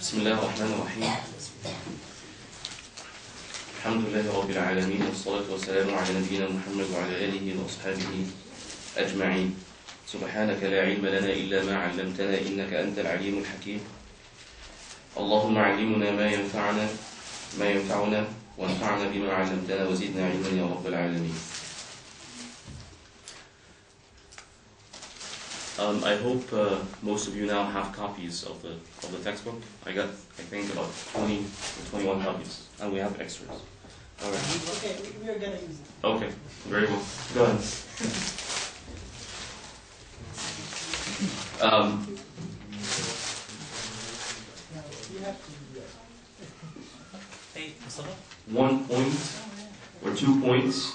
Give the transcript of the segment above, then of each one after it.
بسم الله الرحمن الرحيم. الحمد لله رب العالمين والصلاة والسلام على نبينا محمد وعلى آله وأصحابه أجمعين. سبحانك لا علم لنا إلا ما علمتنا إنك أنت العليم الحكيم. اللهم علمنا ما ينفعنا وانفعنا بما علمتنا وزدنا علما يا رب العالمين. I hope most of you now have copies of the textbook. I think about 20 or 21 copies, and we have extras. All right. Okay, we are gonna use it. Okay, very well. Go ahead. You have to do that. One point or 2 points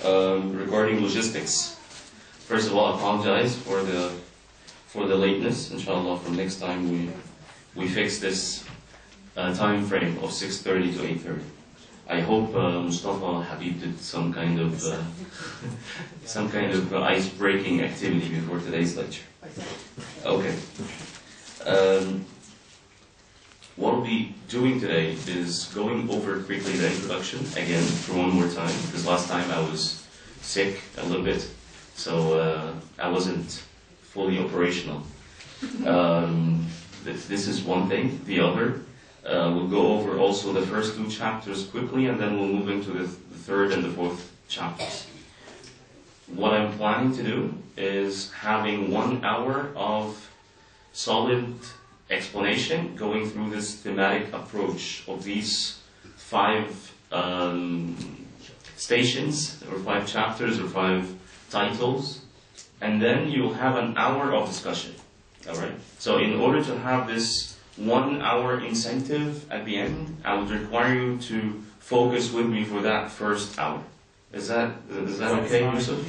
regarding logistics. First of all, I apologize for the lateness. Inshallah, from next time we fix this time frame of 6:30 to 8:30. I hope Mustafa Habib did some kind of ice-breaking activity before today's lecture. Okay. What we'll be doing today is going over quickly the introduction again for one more time, because last time I was sick a little bit, so I wasn't fully operational. This is one thing. The other, we'll go over also the first 2 chapters quickly, and then we'll move into the third and the fourth chapters. What I'm planning to do is having 1 hour of solid explanation going through this thematic approach of these 5 stations, or 5 chapters, or 5 titles, and then you'll have an hour of discussion. Alright? So in order to have this 1 hour incentive at the end, I would require you to focus with me for that first hour. Is that okay, Yusuf?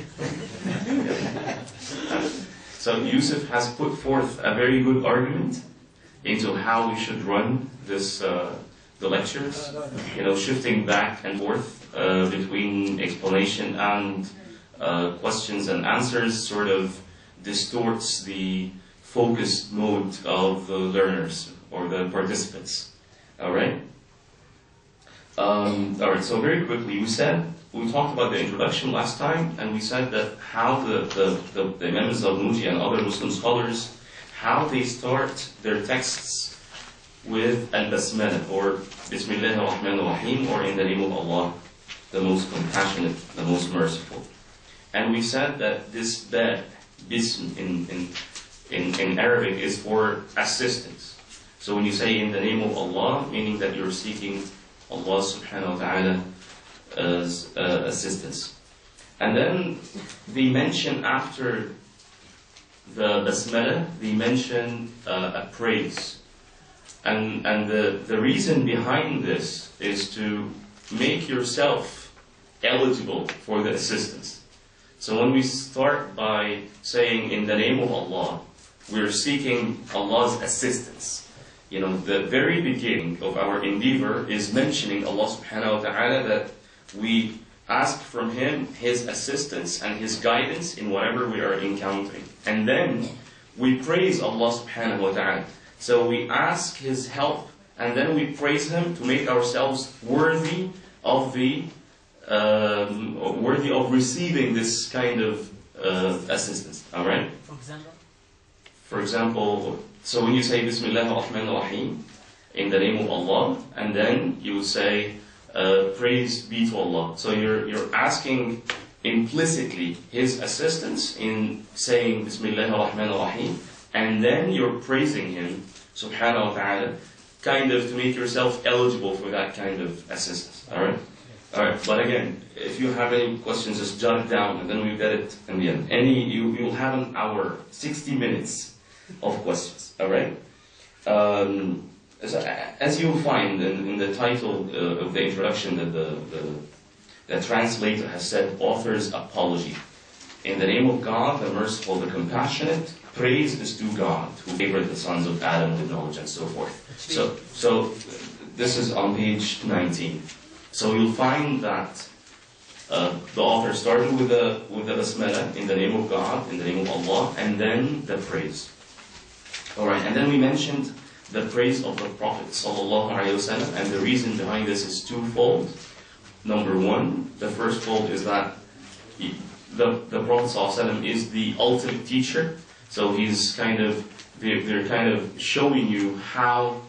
So Yusuf has put forth a very good argument into how we should run this the lectures, shifting back and forth between explanation and questions and answers sort of distorts the focused mode of the learners or the participants. Alright? Alright, so very quickly, we talked about the introduction last time, and we said that how the Imam al-Zarnuji and other Muslim scholars, how they start their texts with al-Basmala, or Bismillah ar-Rahman ar-Rahim, or in the name of Allah, the most compassionate, the most merciful. And we said that this bism in Arabic is for assistance. So when you say in the name of Allah, meaning that you're seeking Allah subhanahu wa ta'ala's assistance. And then they mention after the basmala, they mention a praise. And the reason behind this is to make yourself eligible for the assistance. So when we start by saying in the name of Allah, we're seeking Allah's assistance. The very beginning of our endeavor is mentioning Allah subhanahu wa ta'ala, that we ask from Him His assistance and His guidance in whatever we are encountering. And then we praise Allah subhanahu wa ta'ala. So we ask His help, and then we praise Him to make ourselves worthy of receiving this kind of assistance. Alright? For example, so when you say Bismillah ar-Rahman ar-Rahim, in the name of Allah, and then you say praise be to Allah. So you're asking implicitly His assistance in saying Bismillah ar-Rahman ar-Rahim, and then you're praising Him subhanahu wa ta'ala, kind of to make yourself eligible for that kind of assistance. Alright? Alright, but again, if you have any questions, just jot it down, and then we'll get it in the end. You'll have an hour, 60 minutes of questions. Alright? As you'll find in the title of the introduction, that the translator has said, author's apology. In the name of God, the merciful, the compassionate, praise is due God, who favored the sons of Adam with knowledge, and so forth. So this is on page 19. So you'll find that the author started with the basmala, in the name of God, in the name of Allah, and then the praise. Alright, and then we mentioned the praise of the Prophet ﷺ, and the reason behind this is twofold. Number one, the first fold is that the Prophet ﷺ is the ultimate teacher, so he's they're kind of showing you how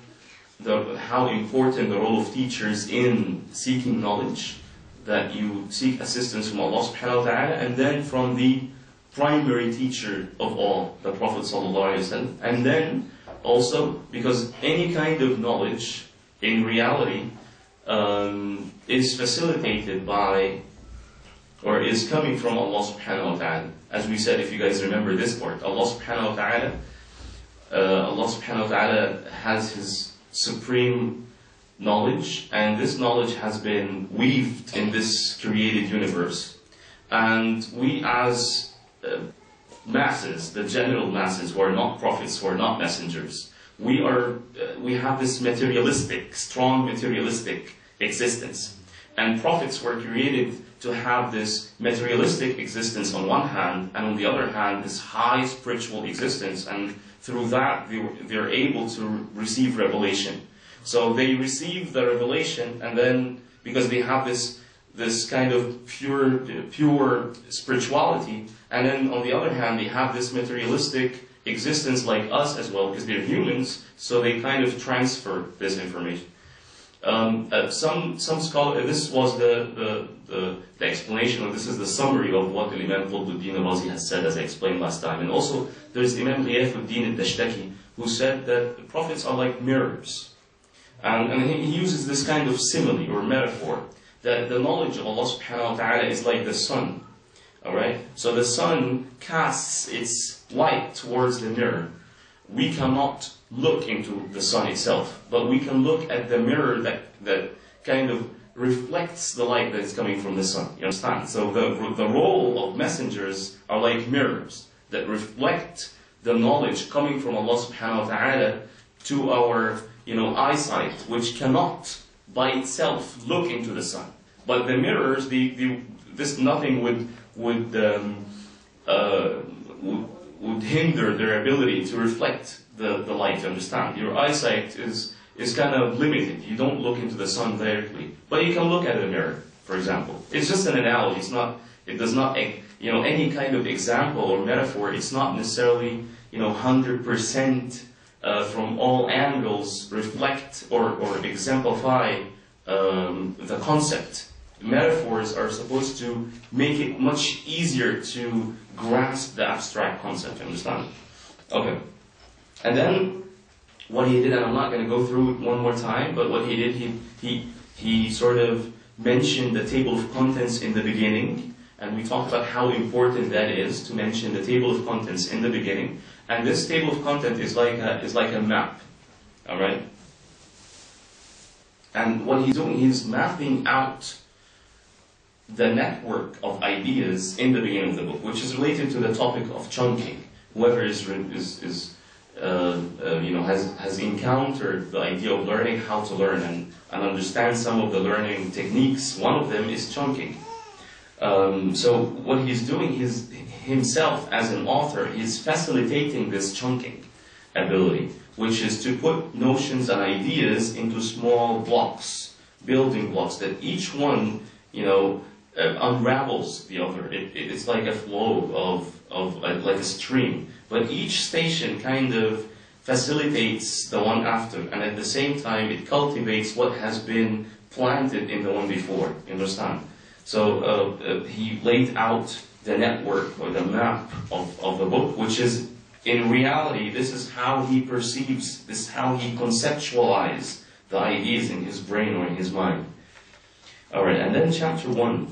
important the role of teachers in seeking knowledge, that you seek assistance from Allah subhanahu wa ta'ala, and then from the primary teacher of all, the Prophet ﷺ. And then also, because any kind of knowledge in reality is facilitated by, or is coming from Allah subhanahu wa ta'ala. As we said, if you guys remember this part, Allah subhanahu wa ta'ala has His supreme knowledge, and this knowledge has been weaved in this created universe. And we as masses, the general masses who are not prophets, who are not messengers, we have this materialistic, strong materialistic existence. And prophets were created to have this materialistic existence on one hand, and on the other hand, this high spiritual existence, and through that they're able to receive revelation. So they receive the revelation, and then because they have this kind of pure spirituality, and then on the other hand they have this materialistic existence like us as well, because they're humans, so they kind of transfer this information. Some scholars, this was the explanation, or this is the summary of what Imam Qutbuddin al-Razi has said, as I explained last time. And also there's Imam Ghiyafuddin al-Dashtaki, who said that the prophets are like mirrors. And he uses this kind of simile or metaphor, that the knowledge of Allah subhanahu wa ta'ala is like the sun. Alright? So the sun casts its light towards the mirror. We cannot look into the sun itself, but we can look at the mirror that kind of reflects the light that is coming from the sun. You understand? So the role of messengers are like mirrors that reflect the knowledge coming from Allah subhanahu wa ta'ala to our eyesight, which cannot by itself look into the sun. But the mirrors, this nothing would hinder their ability to reflect the light. You understand? Your eyesight is kind of limited. You don't look into the sun directly, but you can look at a mirror, for example. It's just an analogy. It does not, any kind of example or metaphor. It's not necessarily, 100%. From all angles reflect or exemplify the concept. Metaphors are supposed to make it much easier to grasp the abstract concept, you understand? Okay. And then what he did, and I'm not going to go through it one more time, but what he did, he sort of mentioned the table of contents in the beginning, and we talked about how important that is to mention the table of contents in the beginning. And this table of content is like a map, all right? And what he's doing, he's mapping out the network of ideas in the beginning of the book, which is related to the topic of chunking. Whoever has encountered the idea of learning, how to learn, and understand some of the learning techniques, one of them is chunking. So what he's doing is himself as an author, he's facilitating this chunking ability, which is to put notions and ideas into small blocks, building blocks, that each one, unravels the other. It's like a flow like a stream. But each station kind of facilitates the one after, and at the same time it cultivates what has been planted in the one before. You understand? So he laid out the network or the map of the book, which is, in reality, this is how he perceives, this is how he conceptualizes the ideas in his brain or in his mind. Alright, and then chapter 1.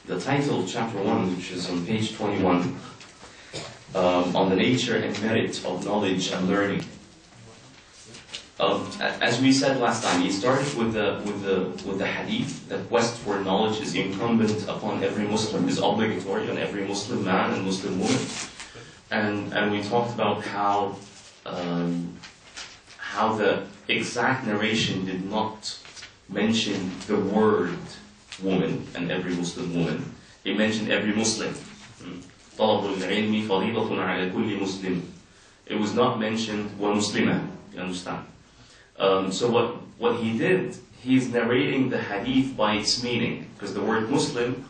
The title of chapter 1, which is on page 21, on the nature and merit of knowledge and learning. As we said last time, he started with the hadith that quest for knowledge is incumbent upon every Muslim, is obligatory on every Muslim man and Muslim woman, and we talked about how the exact narration did not mention the word woman and every Muslim woman. It mentioned every Muslim. طلب العلم فريضة على كل مسلم. It was not mentioned وَمُسْلِمًا, you understand? So what he did, he's narrating the hadith by its meaning, because the word Muslim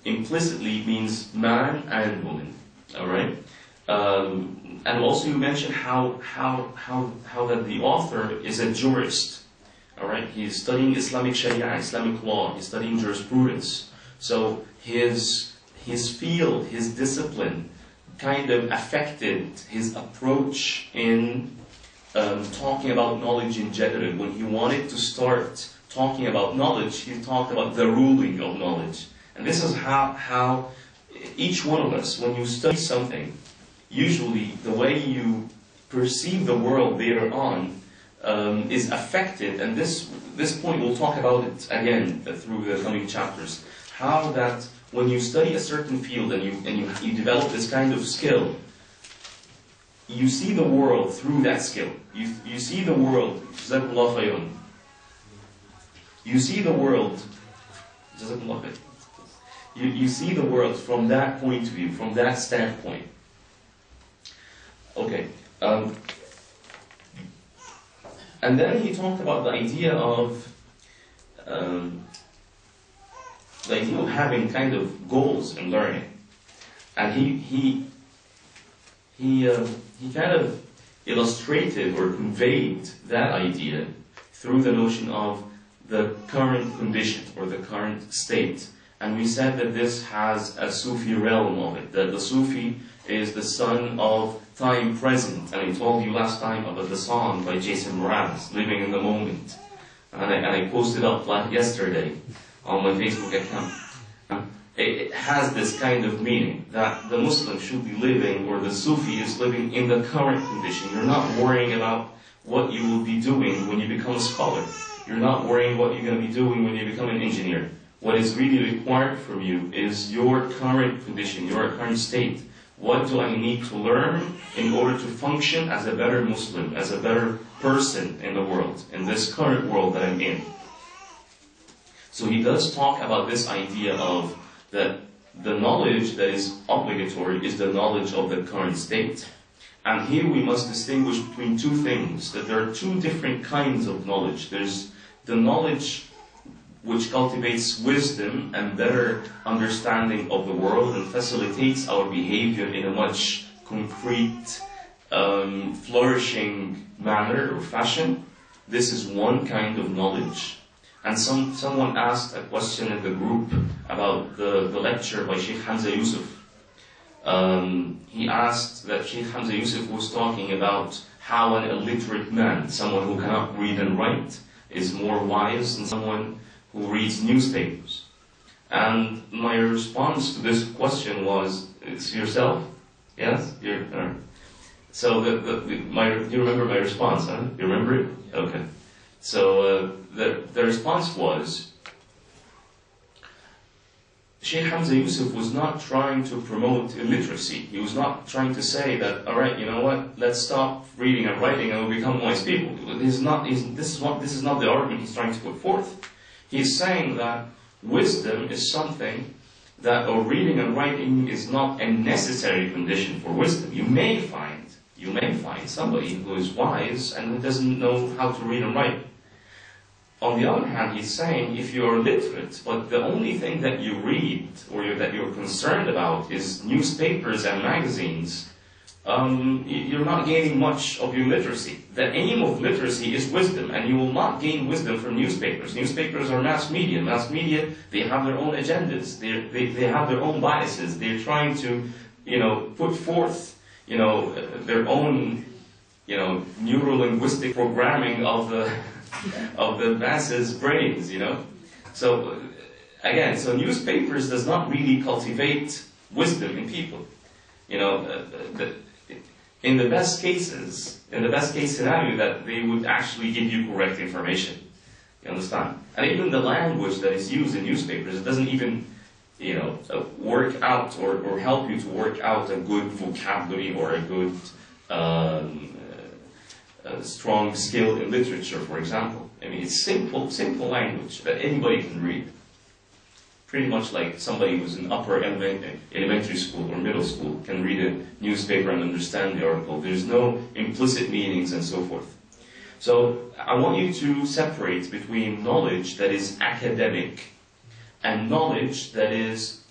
implicitly means man and woman. All right, and also you mentioned how that the author is a jurist. All right, he's studying Islamic Sharia, Islamic law. He's studying jurisprudence. So his field, his discipline, kind of affected his approach in talking about knowledge in general. When he wanted to start talking about knowledge, he talked about the ruling of knowledge. And this is how each one of us, when you study something, usually the way you perceive the world later on is affected. And this point, we'll talk about it again through the coming chapters. How that when you study a certain field and you develop this kind of skill, you see the world through that skill. You see the world. Jazakumullah khairan. You see the world. Jazakumullah khairan. You see the world from that point of view, from that standpoint. Okay. And then he talked about the idea of having kind of goals in learning, and he kind of illustrated or conveyed that idea through the notion of the current condition or the current state. And we said that this has a Sufi realm of it, that the Sufi is the son of time present. And I told you last time about the song by Jason Mraz, Living in the Moment. And I posted up like yesterday on my Facebook account. It has this kind of meaning, that the Muslim should be living, or the Sufi is living in the current condition. You're not worrying about what you will be doing when you become a scholar. You're not worrying what you're going to be doing when you become an engineer. What is really required from you is your current condition, your current state. What do I need to learn in order to function as a better Muslim, as a better person in the world, in this current world that I'm in? So he does talk about this idea of that the knowledge that is obligatory is the knowledge of the current state. And here we must distinguish between two things, that there are two different kinds of knowledge. There's the knowledge which cultivates wisdom and better understanding of the world and facilitates our behavior in a much concrete, flourishing manner or fashion. This is one kind of knowledge. And someone asked a question in the group about the lecture by Sheikh Hamza Yusuf. He asked that Sheikh Hamza Yusuf was talking about how an illiterate man, someone who cannot read and write, is more wise than someone who reads newspapers. And my response to this question was, it's yourself? Yes? So do you remember my response, huh? You remember it? Okay. So the response was, Sheikh Hamza Yusuf was not trying to promote illiteracy. He was not trying to say that, all right, you know what, let's stop reading and writing and we'll become wise people. This is not the argument he's trying to put forth. He's saying that wisdom is something that, or reading and writing is not a necessary condition for wisdom. You may find somebody who is wise and who doesn't know how to read and write. On the other hand, he's saying if you're literate, but the only thing that you read or that you're concerned about is newspapers and magazines, you're not gaining much of your literacy. The aim of literacy is wisdom, and you will not gain wisdom from newspapers. Newspapers are mass media. Mass media, they have their own agendas. They have their own biases. They're trying to, put forth, their own, neuro-linguistic programming of the masses' brains, So, again, newspapers does not really cultivate wisdom in people. In the best case scenario, that they would actually give you correct information. You understand? And even the language that is used in newspapers, it doesn't even, work out or help you to work out a good vocabulary or a good strong skill in literature, for example. I mean, it's simple language that anybody can read. pretty much like somebody who's in upper elementary school or middle school can read a newspaper and understand the article. There's no implicit meanings and so forth. So I want you to separate between knowledge that is academic and knowledge that is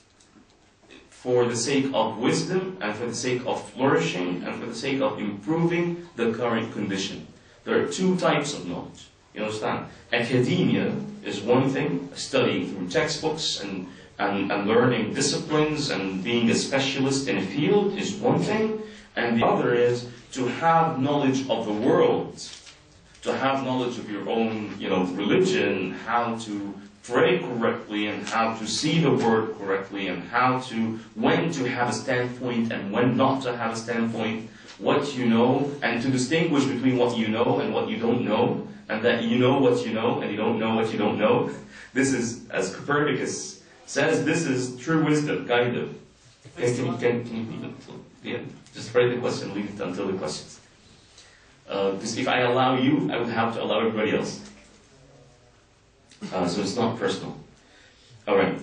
for the sake of wisdom and for the sake of flourishing and for the sake of improving the current condition. There are two types of knowledge. You understand? Academia is one thing, studying through textbooks and learning disciplines and being a specialist in a field is one thing, and the other is to have knowledge of the world, to have knowledge of your own, religion, how to pray correctly and how to see the word correctly and when to have a standpoint and when not to have a standpoint, what you know, and to distinguish between what you know and what you don't know, and that you know what you know and you don't know what you don't know. This is, as Copernicus says, this is true wisdom, kind of. Can you leave it until the end? Just write the question, leave it until the questions. Because if I allow you, I would have to allow everybody else. So it's not personal. Alright.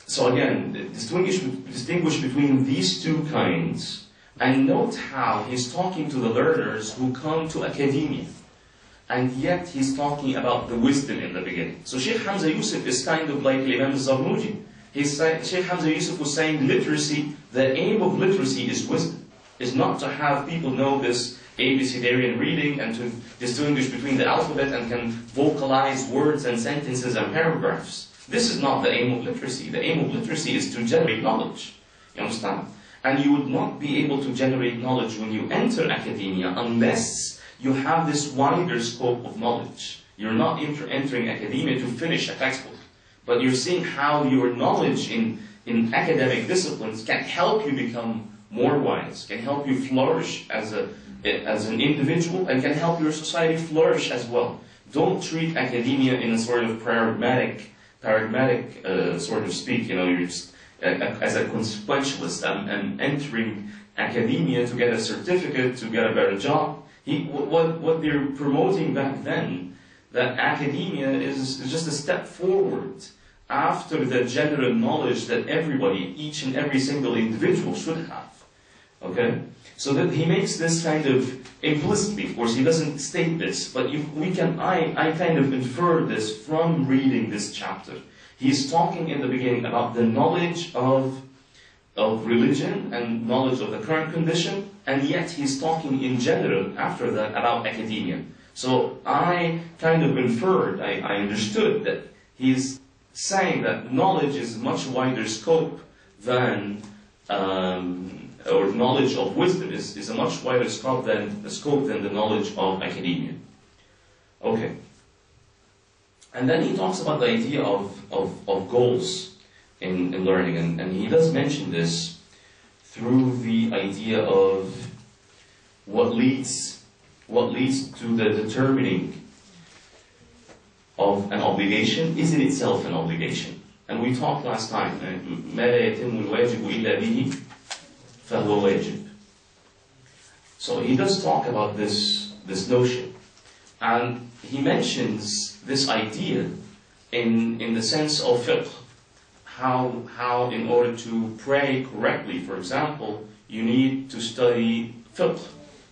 So again, distinguish between these two kinds, and note how he's talking to the learners who come to academia. And yet he's talking about the wisdom in the beginning. So Sheikh Hamza Yusuf is kind of like Imam Zarnuji. Sheikh Hamza Yusuf was saying literacy, the aim of literacy is wisdom. Is not to have people know this ABCDarian reading and to distinguish between the alphabet and can vocalize words and sentences and paragraphs. This is not the aim of literacy. The aim of literacy is to generate knowledge. You understand? And you would not be able to generate knowledge when you enter academia unless you have this wider scope of knowledge. You're not entering academia to finish a textbook, but you're seeing how your knowledge in academic disciplines can help you become more wise, can help you flourish as an individual, and can help your society flourish as well. Don't treat academia in a sort of pragmatic sort of speak. You're just as a consequentialist. I'm entering academia to get a certificate, to get a better job. What they're promoting back then, that academia is just a step forward after the general knowledge that everybody, each and every single individual should have. Okay? So that he makes this kind of implicitly, of course, he doesn't state this, but I kind of infer this from reading this chapter. He's talking in the beginning about the knowledge of religion and knowledge of the current condition, and yet he's talking in general after that about academia. So I kind of inferred, I understood that he's saying that knowledge is much wider scope than, or knowledge of wisdom is a much wider scope than the knowledge of academia. Okay. And then he talks about the idea of goals in learning, and he does mention this through the idea of what leads to the determining of an obligation is in itself an obligation. And we talked last time, ما لا يتم الواجب إلا به فهو واجب. So he does talk about this notion, and he mentions this idea in the sense of fiqh. How in order to pray correctly, for example, you need to study fiqh,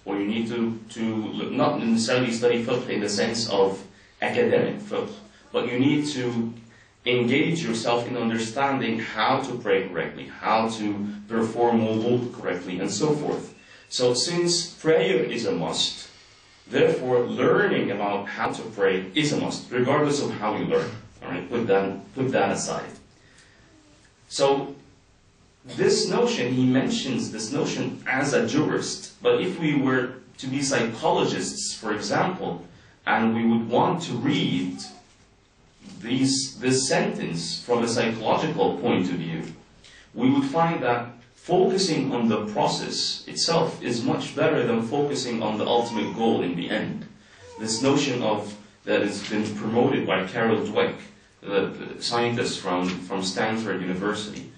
or you need to not necessarily study fiqh in the sense of academic fiqh, but you need to engage yourself in understanding how to pray correctly, how to perform wudu correctly, and so forth. So since prayer is a must, therefore learning about how to pray is a must, regardless of how you learn. Alright, put that aside. So this notion, he mentions this notion as a jurist, but if we were to be psychologists, for example, and we would want to read this sentence from a psychological point of view, we would find that focusing on the process itself is much better than focusing on the ultimate goal in the end. This notion that has been promoted by Carol Dweck, the scientist from Stanford University.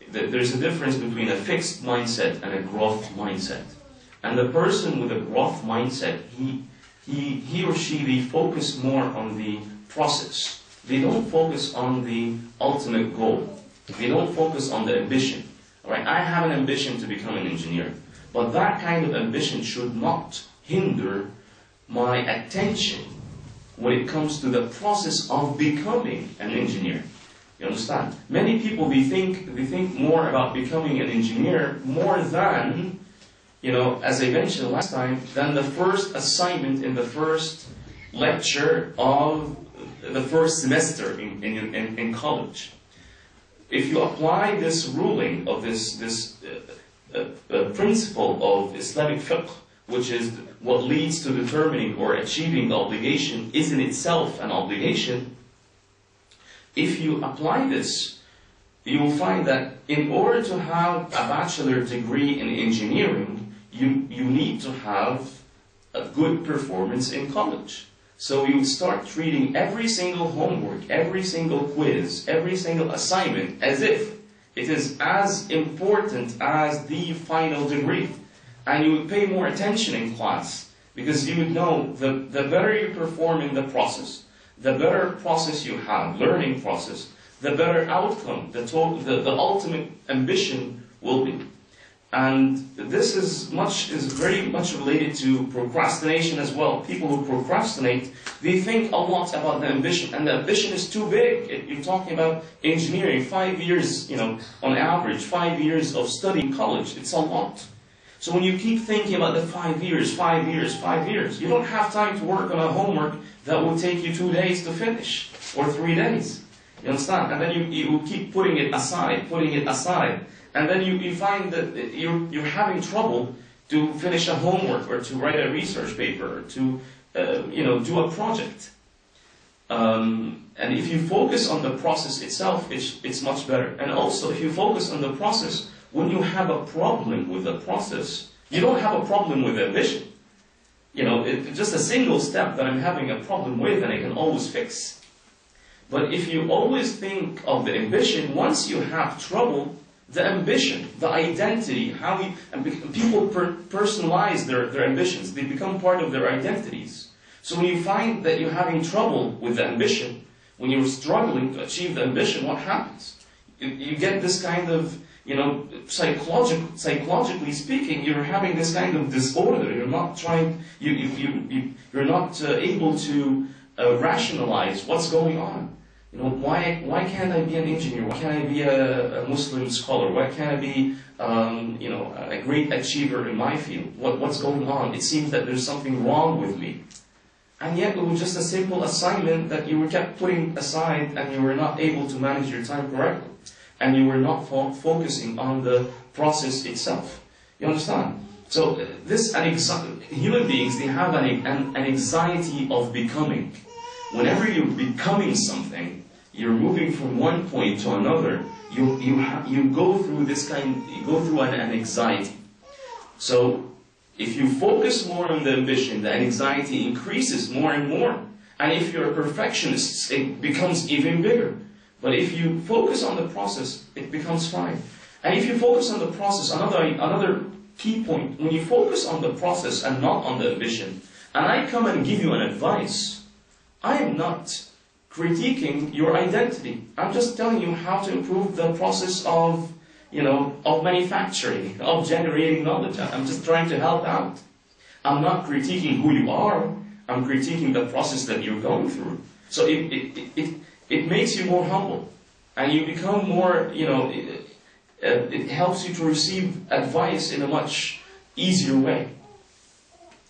There's a difference between a fixed mindset and a growth mindset. And the person with a growth mindset, he or she, they focus more on the process. they don't focus on the ultimate goal. They don't focus on the ambition. All right, I have an ambition to become an engineer, but that kind of ambition should not hinder my attention when it comes to the process of becoming an engineer. You understand? Many people, they think more about becoming an engineer more than, as I mentioned last time, than the first assignment in the first lecture of the first semester in college. If you apply this ruling of this principle of Islamic fiqh, which is what leads to determining or achieving the obligation is in itself an obligation, if you apply this, you will find that in order to have a bachelor degree in engineering, you need to have a good performance in college. So you start treating every single homework, every single quiz, every single assignment as if it is as important as the final degree. And you would pay more attention in class because you would know the better you perform in the process, the better process you have, learning process, the better outcome, the ultimate ambition will be. And this is very much related to procrastination as well. People who procrastinate, they think a lot about the ambition, and the ambition is too big. You're talking about engineering, 5 years, on average, 5 years of studying college, it's a lot. So when you keep thinking about the 5 years, 5 years, 5 years, you don't have time to work on a homework that will take you 2 days to finish, or 3 days. You understand? And then you keep putting it aside. And then you find that you're having trouble to finish a homework or to write a research paper or to do a project. And if you focus on the process itself, it's much better. And also, if you focus on the process, when you have a problem with the process, you don't have a problem with ambition. Just a single step that I'm having a problem with and I can always fix. But if you always think of the ambition, once you have trouble, the ambition, the identity, people personalize their ambitions. They become part of their identities. So when you find that you're having trouble with the ambition, when you're struggling to achieve the ambition, what happens? You get this kind of, psychologically speaking, you're having this kind of disorder. You're not you're not able to rationalize what's going on. Why can't I be an engineer? Why can't I be a Muslim scholar? Why can't I be, a great achiever in my field? What's going on? It seems that there's something wrong with me. And yet it was just a simple assignment that you were kept putting aside and you were not able to manage your time correctly. And you were not focusing on the process itself. You understand? So human beings, they have an anxiety of becoming. Whenever you're becoming something, you're moving from one point to another, you go through an anxiety. So if you focus more on the ambition, the anxiety increases more and more. And if you're a perfectionist, it becomes even bigger. But if you focus on the process, it becomes fine. And if you focus on the process, another key point, when you focus on the process and not on the ambition, and I come and give you an advice, I am not critiquing your identity. I'm just telling you how to improve the process of manufacturing, of generating knowledge. I'm just trying to help out. I'm not critiquing who you are. I'm critiquing the process that you're going through. So it makes you more humble. And you become more, it helps you to receive advice in a much easier way.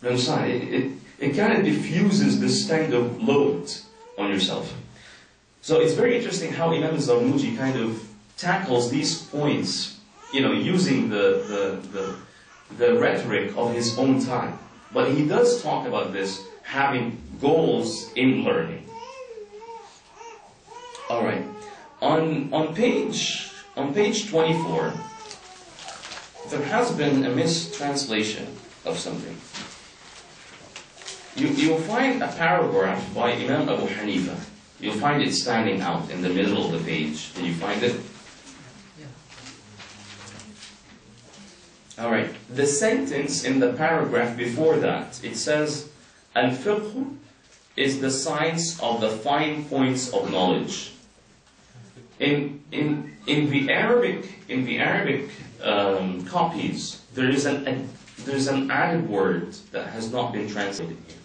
You understand? It kind of diffuses this kind of load on yourself. So it's very interesting how Imam Zarnuji kind of tackles these points, using the rhetoric of his own time. But he does talk about this, having goals in learning. All right. On page 24, there has been a mistranslation of something. You'll find a paragraph by Imam Abu Hanifa. You'll find it standing out in the middle of the page. Did you find it? Yeah. All right. The sentence in the paragraph before that, it says, "Al-fiqh is the science of the fine points of knowledge. In the Arabic copies, there's an added word that has not been translated here.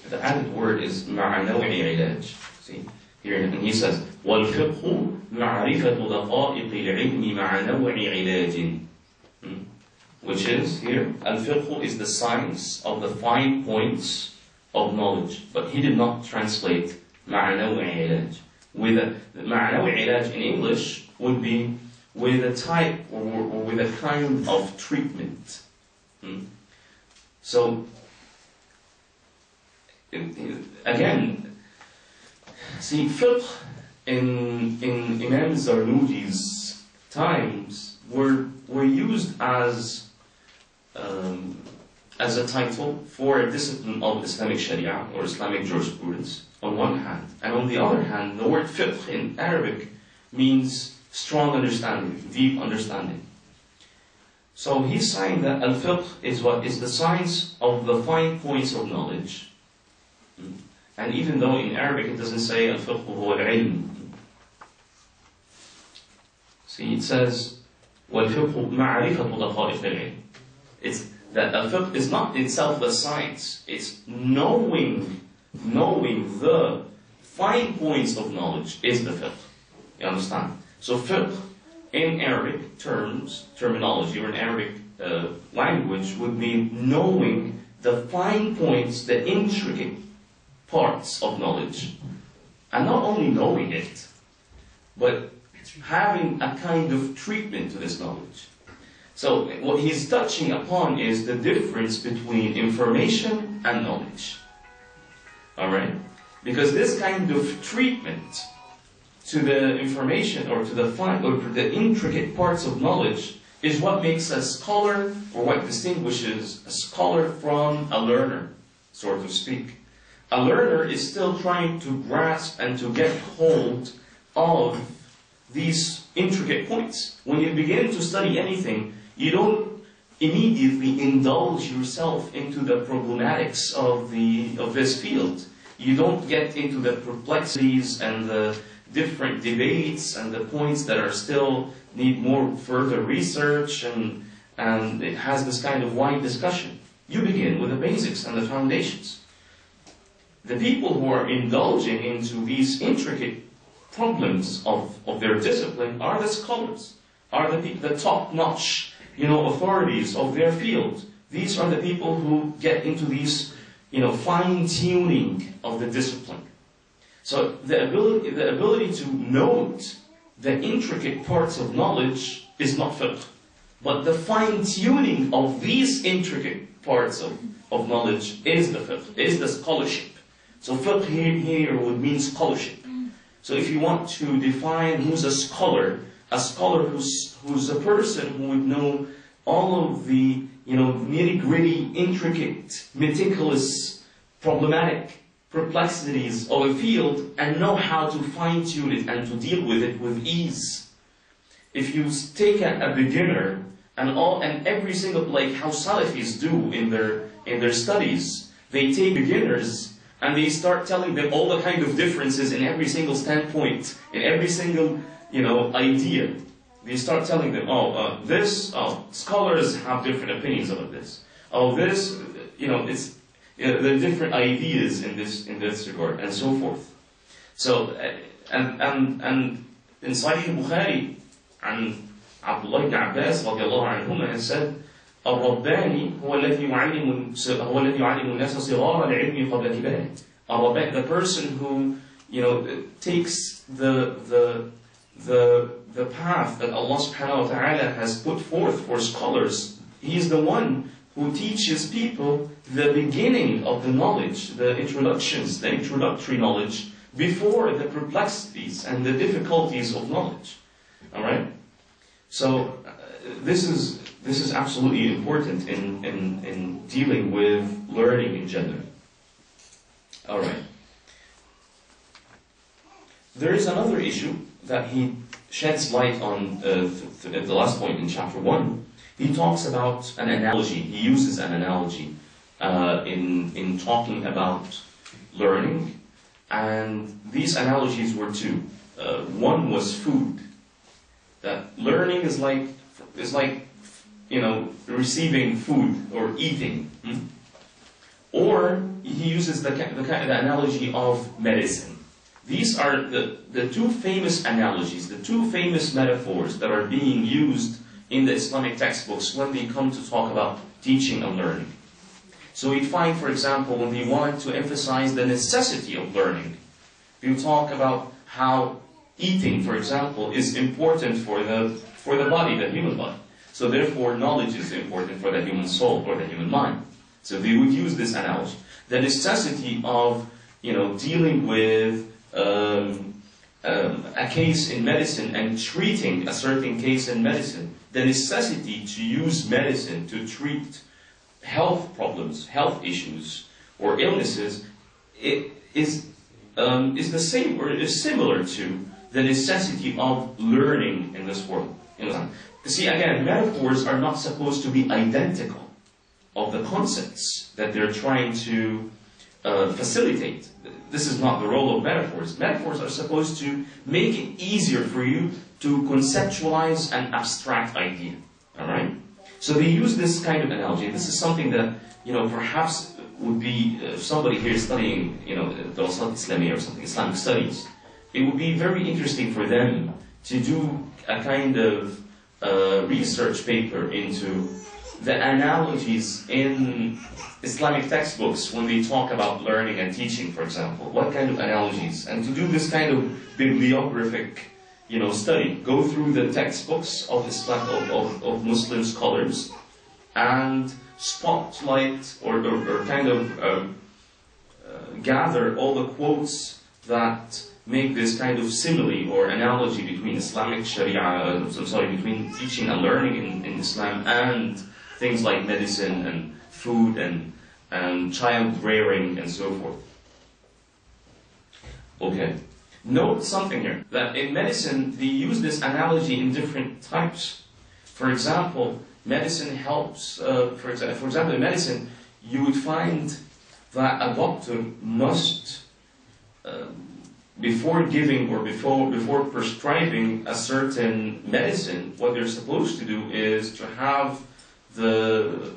The added word is مع نوع علاج. See here, and he says والفقه معرفة دقائق العلم مع نوع علاج. Which is here, al-fiqh is the science of the fine points of knowledge. But he did not translate مع نوع علاج. With مع نوع علاج in English would be with a type or with a kind of treatment. So again, see, fiqh in Imam Zarnuji's times were used as a title for a discipline of Islamic Sharia or Islamic jurisprudence on one hand, and on the other hand, the word fiqh in Arabic means strong understanding, deep understanding. So he's saying that al-fiqh is what is the science of the fine points of knowledge. And even though in Arabic it doesn't say al-fiqh huwa al-ilm. See, it says وَالْفِقْهُ مَعْرِفَةُ دَقَائِقِ الْعِلْمِ. It's that al-fiqh is not itself the science, it's knowing the fine points of knowledge is the fiqh. You understand? So fiqh in Arabic terminology or in Arabic language would mean knowing the fine points, the intricate parts of knowledge. And not only knowing it, but having a kind of treatment to this knowledge. So what he's touching upon is the difference between information and knowledge. Alright? Because this kind of treatment to the information or to the fine or to the intricate parts of knowledge is what makes a scholar, or what distinguishes a scholar from a learner, so to speak. A learner is still trying to grasp and to get hold of these intricate points. When you begin to study anything, you don't immediately indulge yourself into the problematics of this field. You don't get into the perplexities and the different debates and the points that are still need more further research, and it has this kind of wide discussion. You begin with the basics and the foundations. The people who are indulging into these intricate problems of their discipline are the scholars, are the top-notch, authorities of their field. These are the people who get into these, fine-tuning of the discipline. So the ability to note the intricate parts of knowledge is not fiqh, but the fine-tuning of these intricate parts of knowledge is the fiqh, is the scholarship. So fiqh here would mean scholarship. So if you want to define who's a scholar who's a person who would know all of the nitty-gritty, intricate, meticulous, problematic perplexities of a field and know how to fine-tune it and to deal with it with ease. If you take a beginner and every single, like how Salafis do in their studies, they take beginners and they start telling them all the kind of differences in every single standpoint, in every single, idea. They start telling them, scholars have different opinions about this. There are different ideas in this regard, and so forth. So, and in Sahih Bukhari, and Abdullah ibn Abbas radiallahu anhuma has said, الرباني هو الذي يعلم الناس صغار العلم قبل كباره. الرباني, the person who takes the path that Allah subhanahu wa ta'ala has put forth for scholars. He is the one who teaches people the beginning of the knowledge, the introductions, the introductory knowledge, before the perplexities and the difficulties of knowledge. Alright? So this is absolutely important in dealing with learning in general. Alright. There is another issue that he sheds light on the last point in chapter 1. He talks about an analogy. He uses an analogy in talking about learning, and these analogies were two. One was food. That learning is like receiving food or eating. Or he uses the analogy of medicine. These are the two famous analogies, the two famous metaphors that are being used in the Islamic textbooks when they come to talk about teaching and learning. So we find, for example, when they want to emphasize the necessity of learning, we talk about how eating, for example, is important for the body, the human body. So therefore, knowledge is important for the human soul or the human mind. So they would use this analogy. The necessity of dealing with a case in medicine and treating a certain case in medicine, the necessity to use medicine to treat health problems, health issues, or illnesses, it is the same or is similar to the necessity of learning in this world. You see, again, metaphors are not supposed to be identical of the concepts that they're trying to facilitate. This is not the role of metaphors. Metaphors are supposed to make it easier for you to conceptualize an abstract idea. Alright? So they use this kind of analogy. This is something that, perhaps would be, if somebody here is studying, the Islamic or something, Islamic studies, it would be very interesting for them to do a kind of research paper into the analogies in Islamic textbooks when they talk about learning and teaching, for example. What kind of analogies? And to do this kind of bibliographic, study. Go through the textbooks of of Muslim scholars and spotlight or kind of gather all the quotes that make this kind of simile or analogy between Islamic Sharia, between teaching and learning in Islam and things like medicine and food and child rearing and so forth. Okay. Note something here, that in medicine they use this analogy in different types. For example, medicine helps, for example, in medicine you would find that a doctor must, before giving or before prescribing a certain medicine, what they're supposed to do is to have the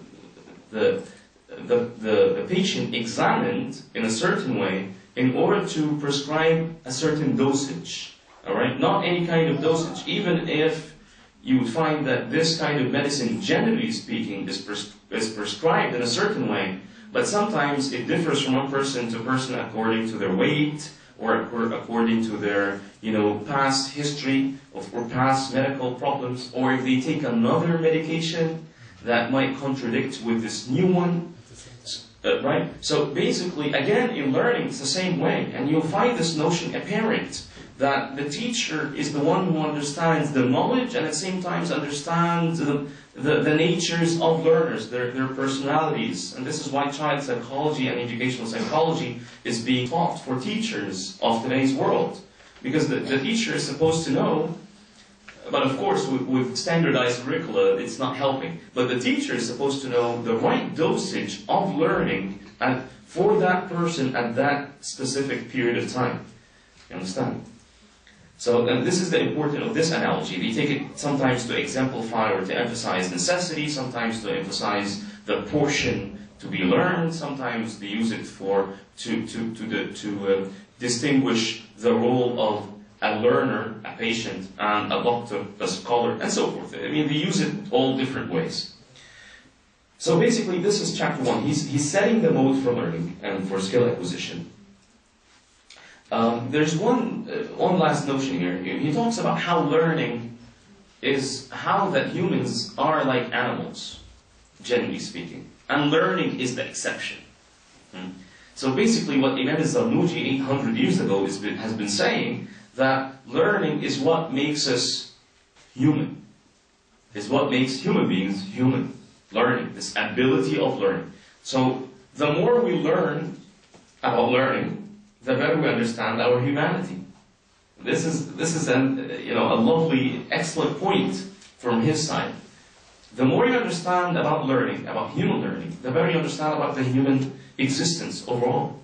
patient examined in a certain way in order to prescribe a certain dosage. Alright? Not any kind of dosage. Even if you would find that this kind of medicine, generally speaking, is prescribed in a certain way, but sometimes it differs from one person to person according to their weight, or according to their, past history or past medical problems, or if they take another medication that might contradict with this new one, right? So basically, again, in learning, it's the same way, and you'll find this notion apparent that the teacher is the one who understands the knowledge and at the same time understands the natures of learners, their personalities. And this is why child psychology and educational psychology is being taught for teachers of today's world. Because the teacher is supposed to know, but of course with standardized curricula it's not helping, but the teacher is supposed to know the right dosage of learning and for that person at that specific period of time. You understand? So and this is the importance of this analogy. They take it sometimes to exemplify or to emphasize necessity, sometimes to emphasize the portion to be learned, sometimes they use it to distinguish the role of a learner, a patient, and a doctor, a scholar, and so forth. I mean, they use it all different ways. So basically, this is chapter 1. He's setting the mode for learning and for skill acquisition. There's one last notion here. He talks about how learning is how that humans are like animals, generally speaking. And learning is the exception. So basically what Imam al-Zarnuji 800 years ago has been saying, that learning is what makes us human. Is what makes human beings human. Learning, this ability of learning. So the more we learn about learning, the better we understand our humanity. This is a lovely, excellent point from his side. The more you understand about learning, about human learning, the better you understand about the human existence overall.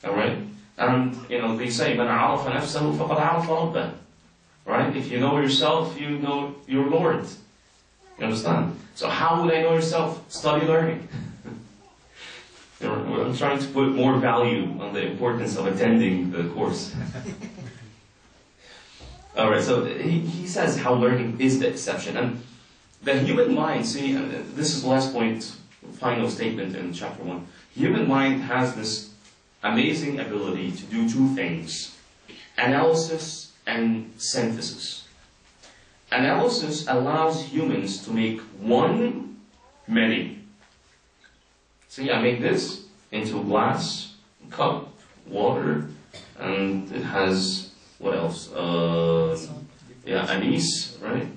All right? And, they say, مَنْ عَرَفَ نَفْسَهُ فَقَدْ عَرَفَ رَبَّهُ. Right? If you know yourself, you know your Lord. You understand? So how would I know yourself? Study learning. I'm trying to put more value on the importance of attending the course. Alright, so he says how learning is the exception. And the human mind, see, and this is the last point, final statement in chapter 1. Human mind has this amazing ability to do two things: analysis and synthesis. Analysis allows humans to make one many. See, I make this into a glass, cup, water, and it has, what else? Anise, right?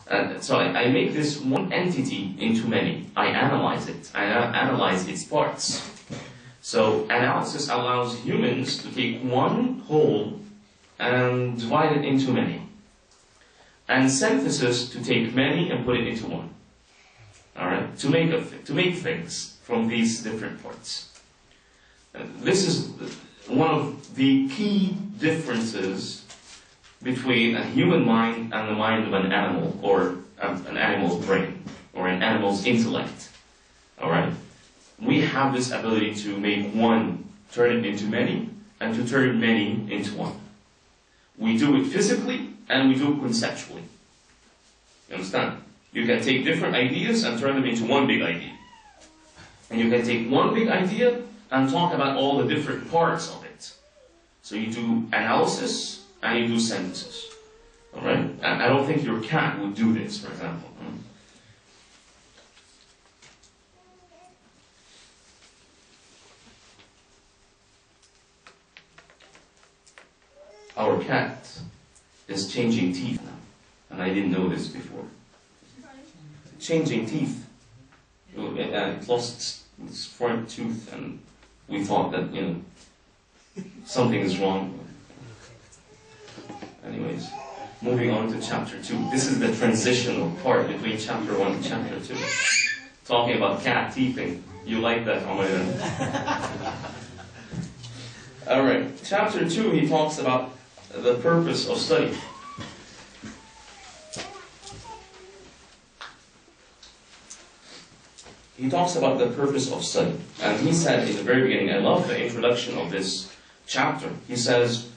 And so I make this one entity into many. I analyze it. I analyze its parts. So analysis allows humans to take one whole and divide it into many. And synthesis to take many and put it into one. Alright? To make things from these different parts. This is one of the key differences between a human mind and the mind of an animal, or an animal's brain, or an animal's intellect. Alright? We have this ability to make one, turn it into many, and to turn many into one. We do it physically, and we do it conceptually. You understand? You can take different ideas and turn them into one big idea. And you can take one big idea and talk about all the different parts of it. So you do analysis and you do synthesis. Alright? And I don't think your cat would do this, for example. Our cat is changing teeth now. And I didn't know this before. Changing teeth. It lost its front tooth, and we thought that, something is wrong. Anyways, moving on to chapter 2. This is the transitional part between chapter 1 and chapter 2. Talking about cat teething. You like that, Omar? Alright, chapter 2, he talks about the purpose of study. He talks about the purpose of study. And he said in the very beginning, I love the introduction of this chapter. He says,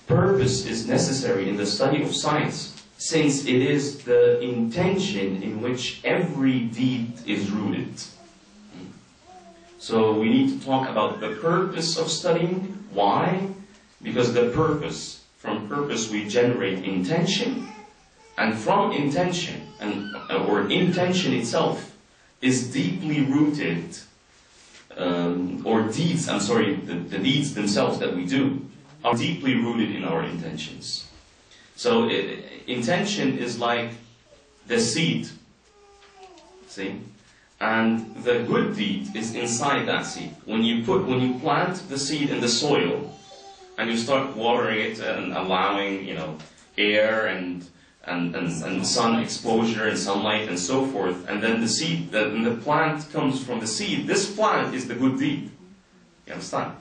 purpose is necessary in the study of science, since it is the intention in which every deed is rooted. So we need to talk about the purpose of studying. Why? Because the purpose, from purpose we generate intention, and from intention, or intention itself, is deeply rooted, the deeds themselves that we do are deeply rooted in our intentions. So intention is like the seed, see? And the good deed is inside that seed. When you plant the seed in the soil, and you start watering it and allowing, air and sun exposure and sunlight and so forth, and then the plant comes from the seed. This plant is the good deed. You understand?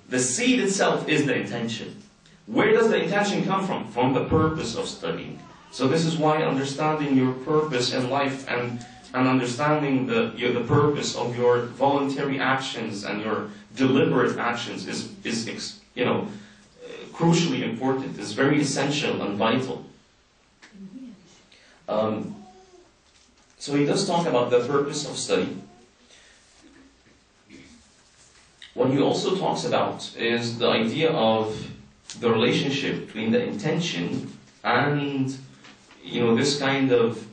The seed itself is the intention. Where does the intention come from? From the purpose of studying. So this is why understanding your purpose in life and understanding the purpose of your voluntary actions and your deliberate actions is crucially important. It's very essential and vital. So he does talk about the purpose of study. What he also talks about is the idea of the relationship between the intention and, this kind of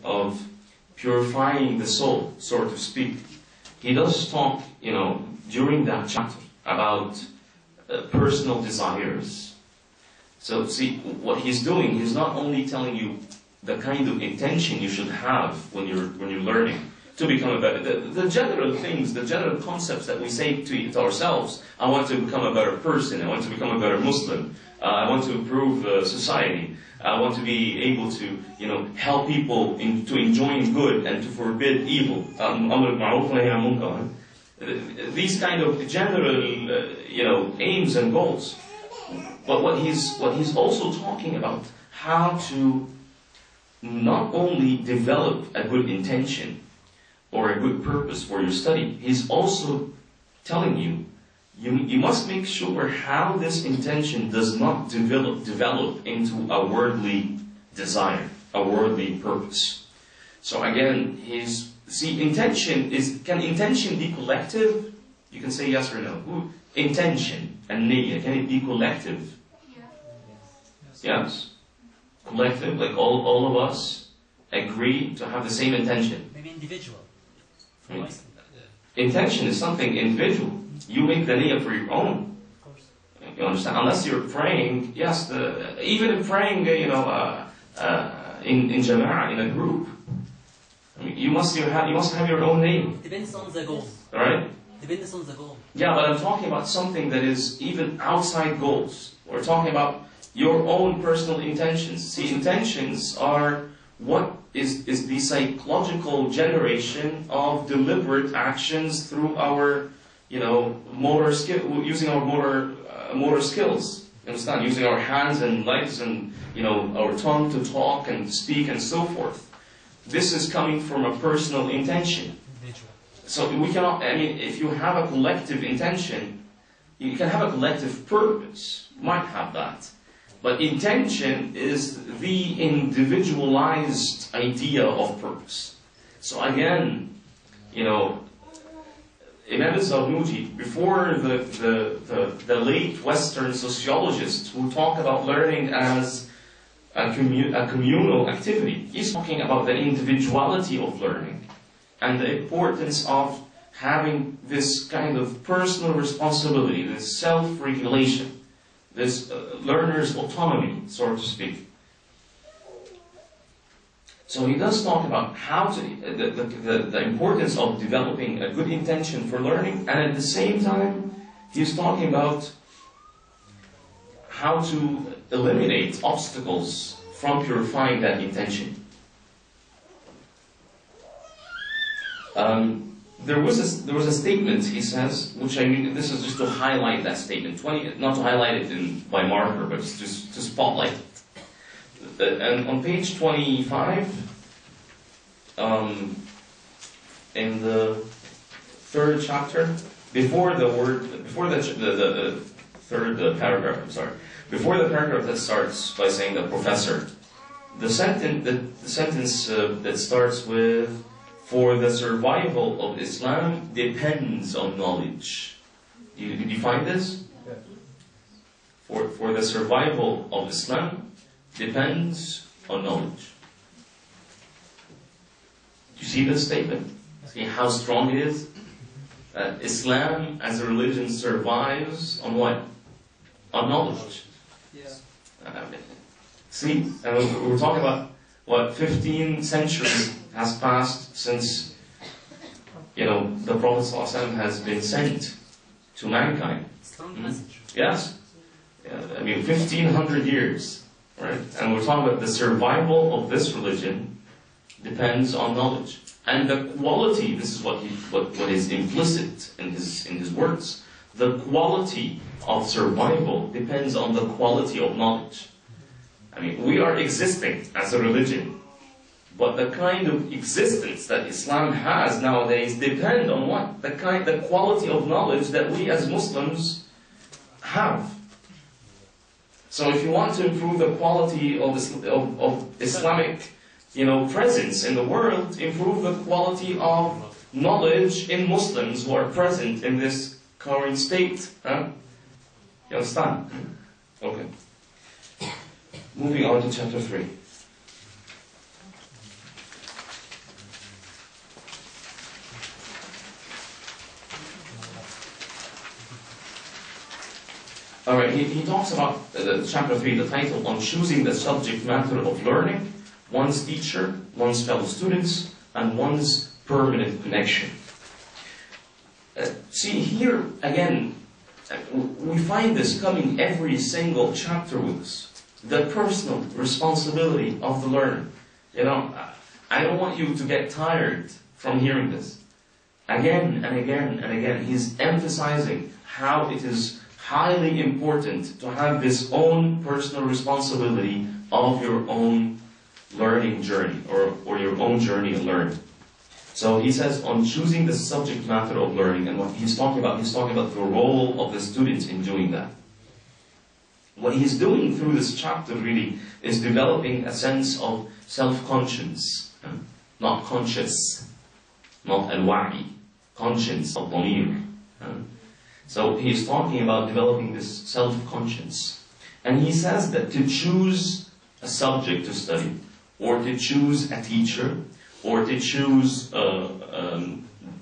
purifying the soul, so to speak. He does talk, during that chapter about personal desires. So see, what he's doing, he's not only telling you the kind of intention you should have when you're learning, to become a better, the general things, the general concepts that we say to ourselves, I want to become a better person, I want to become a better Muslim, I want to improve society, I want to be able to, help people to enjoy good and to forbid evil. These kind of general, aims and goals. But what he's also talking about, how to not only develop a good intention or a good purpose for your study, he's also telling you, you must make sure how this intention does not develop into a worldly desire, a worldly purpose. So again, can intention be collective? You can say yes or no. Intention and niyyah, can it be collective? Yes. Collective, like all of us agree to have the same intention. Maybe individual. Intention is something individual. You make the niyyah for your own. Of course. You understand? Unless you're praying, yes, even in praying, in jama'ah, in a group, you must have your own name. Depends on the goal. Alright? Depends on the goal. Yeah, but I'm talking about something that is even outside goals. We're talking about your own personal intentions. See, intentions are what is the psychological generation of deliberate actions through our, motor skill, using our motor skills. You understand? Using our hands and legs and, our tongue to talk and speak and so forth. This is coming from a personal intention. So we cannot, if you have a collective intention, you can have a collective purpose. You might have that. But intention is the individualized idea of purpose. So again, Imam al-Zarnuji, before the late Western sociologists who talk about learning as a communal activity, he's talking about the individuality of learning and the importance of having this kind of personal responsibility, this self-regulation, this learner's autonomy, so to speak. So he does talk about how to, the importance of developing a good intention for learning, and at the same time, he's talking about how to eliminate obstacles from purifying that intention. There was a statement, he says, which this is just to highlight that statement. Not to highlight it by marker, but just to spotlight it. And on page 25, in the third chapter, before the third paragraph, before the paragraph that starts by saying the professor, the sentence that starts with, for the survival of Islam depends on knowledge. Did you find this? Yes. For the survival of Islam depends on knowledge. Do you see this statement? See how strong it is? Islam as a religion survives on what? On knowledge. Yeah. See, and we're talking about what, 15 centuries has passed since, the Prophet ﷺ has been sent to mankind. Strong message. Yes. 1,500 years, right? And we're talking about the survival of this religion depends on knowledge. And the quality, this is what is implicit in his words, the quality of survival depends on the quality of knowledge. We are existing as a religion, but the kind of existence that Islam has nowadays depend on what? The quality of knowledge that we as Muslims have. So if you want to improve the quality of Islamic, presence in the world, improve the quality of knowledge in Muslims who are present in this current state. You understand? Okay. Moving on to chapter 3. Alright, he talks about chapter 3, the title, on choosing the subject matter of learning, one's teacher, one's fellow students, and one's permanent connection. See, here again, we find this coming every single chapter with us. The personal responsibility of the learner. You know, I don't want you to get tired from hearing this. Again and again and again, he's emphasizing how it is highly important to have this own personal responsibility of your own learning journey, or your own journey in learning. So he says on choosing the subject matter of learning, and what he's talking about the role of the student in doing that. What he's doing through this chapter really is developing a sense of self-conscience, not conscious, not al-wa'i, conscience of dhamir. So he's talking about developing this self-conscience. And he says that to choose a subject to study, or to choose a teacher, or to choose a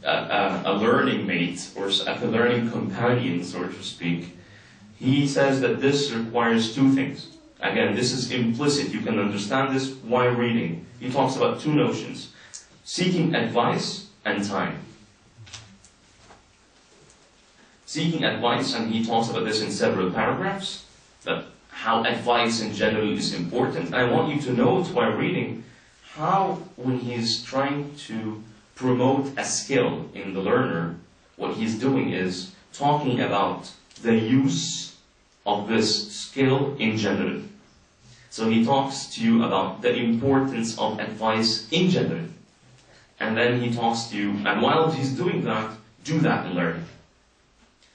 learning mate, or a learning companion, so to speak, he says that this requires two things. Again, this is implicit. You can understand this while reading. He talks about two notions: seeking advice and time. Seeking advice, and he talks about this in several paragraphs, that how advice in general is important. And I want you to note while reading how, when he's trying to promote a skill in the learner, what he's doing is talking about the use of this skill in general. So he talks to you about the importance of advice in general. And then he talks to you, and while he's doing that, do that in learning.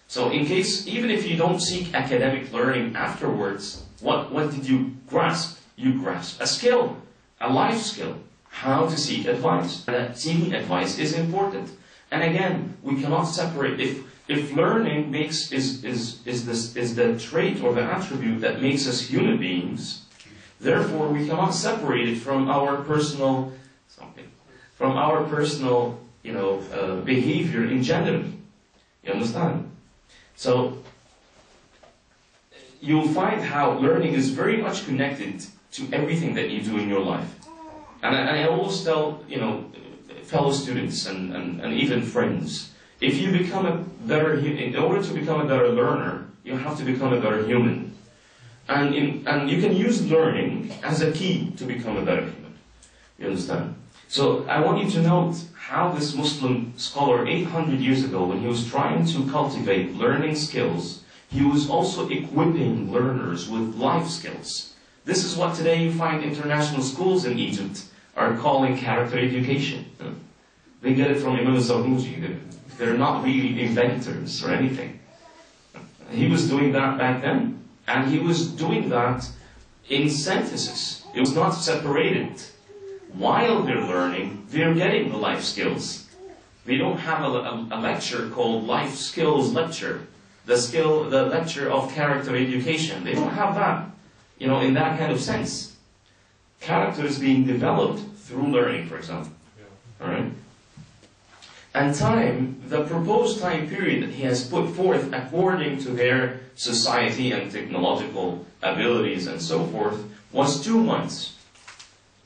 So in case, even if you don't seek academic learning afterwards, what did you grasp? You grasp a skill, a life skill, how to seek advice. Seeking advice is important. And again, we cannot separate, if learning is the trait or the attribute that makes us human beings, therefore we cannot separate it from our personal, behavior in general. You understand? So you'll find how learning is very much connected to everything that you do in your life. And I always tell, fellow students and even friends, if you become a better, in order to become a better learner, you have to become a better human. And you can use learning as a key to become a better human. You understand? So I want you to note how this Muslim scholar 800 years ago, when he was trying to cultivate learning skills, he was also equipping learners with life skills. This is what today you find international schools in Egypt are calling character education. They get it from Imam Zarnuji. They're not really inventors or anything. He was doing that back then. And he was doing that in synthesis. It was not separated. While they're learning, they're getting the life skills. They don't have a lecture called Life Skills Lecture. The lecture of character education. They don't have that, in that kind of sense. Character is being developed through learning, for example. All right? And time, the proposed time period that he has put forth according to their society and technological abilities and so forth, was 2 months.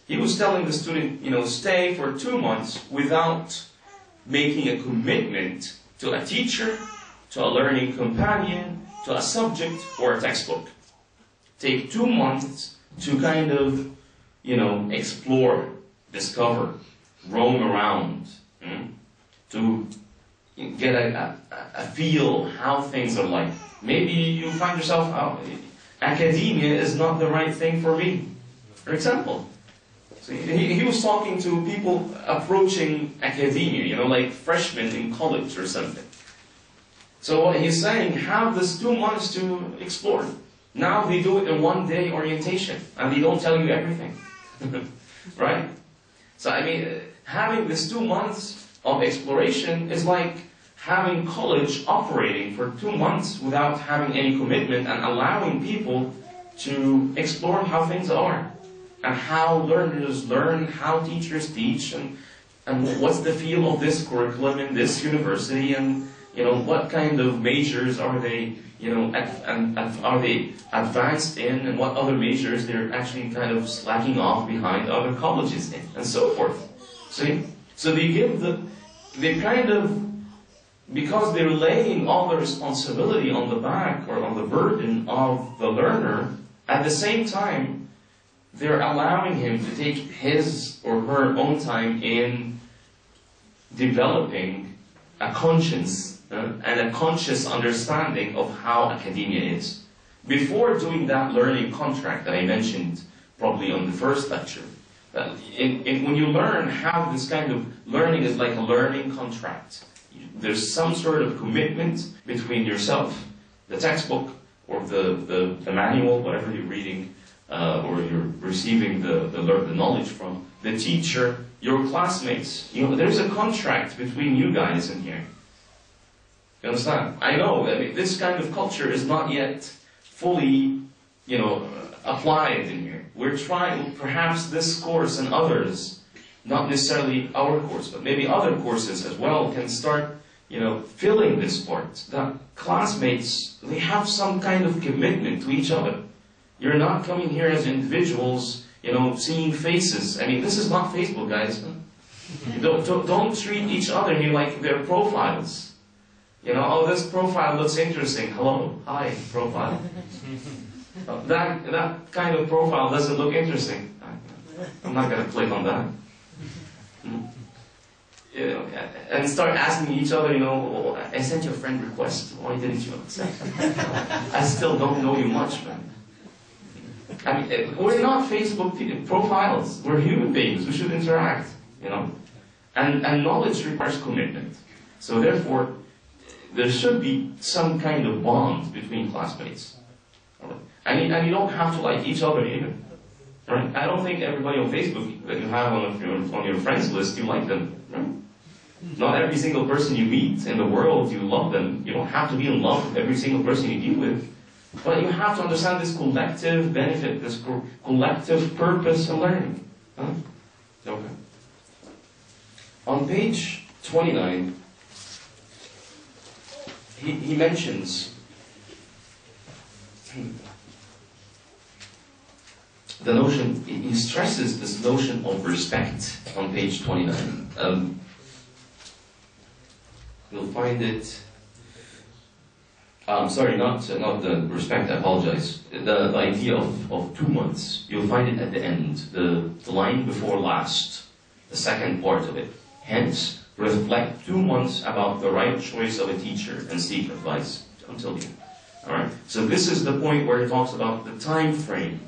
He was telling the student, stay for 2 months without making a commitment to a teacher, to a learning companion, to a subject or a textbook. Take 2 months to kind of, explore, discover, roam around, to get a feel how things are like. Maybe you find yourself, academia is not the right thing for me, for example. So he was talking to people approaching academia, like freshmen in college or something. So what he's saying, have this 2 months to explore. Now they do it in 1 day orientation, and they don't tell you everything. Right? So having this 2 months of exploration is like having college operating for 2 months without having any commitment and allowing people to explore how things are and how learners learn, how teachers teach, and what's the feel of this curriculum in this university, and what kind of majors are they, are they advanced in, and what other majors they're actually kind of slacking off behind other colleges in, and so forth. See? So they kind of, because they're laying all the responsibility on the back or on the burden of the learner, at the same time, they're allowing him to take his or her own time in developing a conscience and a conscious understanding of how academia is. Before doing that learning contract that I mentioned probably on the first lecture, when you learn how this kind of learning is like a learning contract, there's some sort of commitment between yourself, the textbook, or the manual, whatever you're reading, or you're receiving the knowledge from, the teacher, your classmates. There's a contract between you guys in here. You understand? I know that this kind of culture is not yet fully, applied in here. We're trying, perhaps this course and others, not necessarily our course, but maybe other courses as well, can start, filling this part. That classmates, they have some kind of commitment to each other. You're not coming here as individuals, seeing faces. I mean, this is not Facebook, guys. Don't treat each other here like they're profiles. Oh, this profile looks interesting. Hello, hi, profile. That kind of profile doesn't look interesting. I'm not going to click on that. And start asking each other, I sent you a friend request. Why didn't you accept? I still don't know you much, man. I mean, we're not Facebook profiles. We're human beings. We should interact, And knowledge requires commitment. So therefore, there should be some kind of bond between classmates. And you don't have to like each other either. Right? I don't think everybody on Facebook that you have on your friends list, you like them. Right? Not every single person you meet in the world, you love them. You don't have to be in love with every single person you deal with. But you have to understand this collective benefit, this collective purpose of learning. Huh? Okay. On page 29, he mentions the notion, he stresses this notion of respect on page 29. You'll find it, sorry, not the respect, I apologize. The idea of 2 months, you'll find it at the end, the line before last, the second part of it. Hence, reflect 2 months about the right choice of a teacher and seek advice until the end. Alright? So this is the point where it talks about the time frame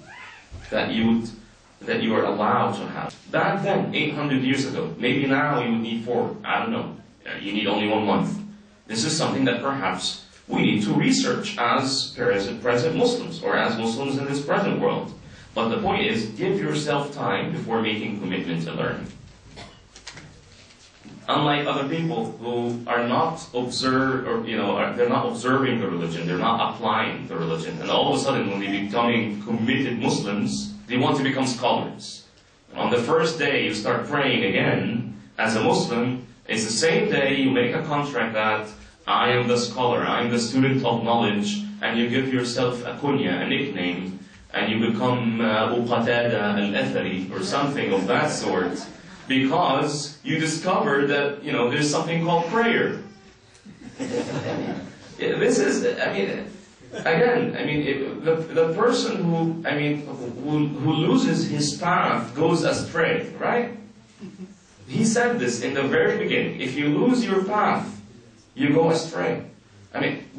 that you are allowed to have. Back then, 800 years ago, maybe now you would need 4, I don't know. You need only 1 month. This is something that perhaps we need to research as present Muslims, or as Muslims in this present world. But the point is, give yourself time before making commitment to learning. Unlike other people who are not they're not observing the religion, they're not applying the religion, and all of a sudden when they becoming committed Muslims, they want to become scholars. On the first day you start praying again as a Muslim, it's the same day you make a contract that I am the scholar, I am the student of knowledge, and you give yourself a kunya, a nickname, and you become Abu Qatada al-Athari or something of that sort. Because you discover that, there's something called prayer. This is, the person who loses his path goes astray, right? He said this in the very beginning. If you lose your path, you go astray.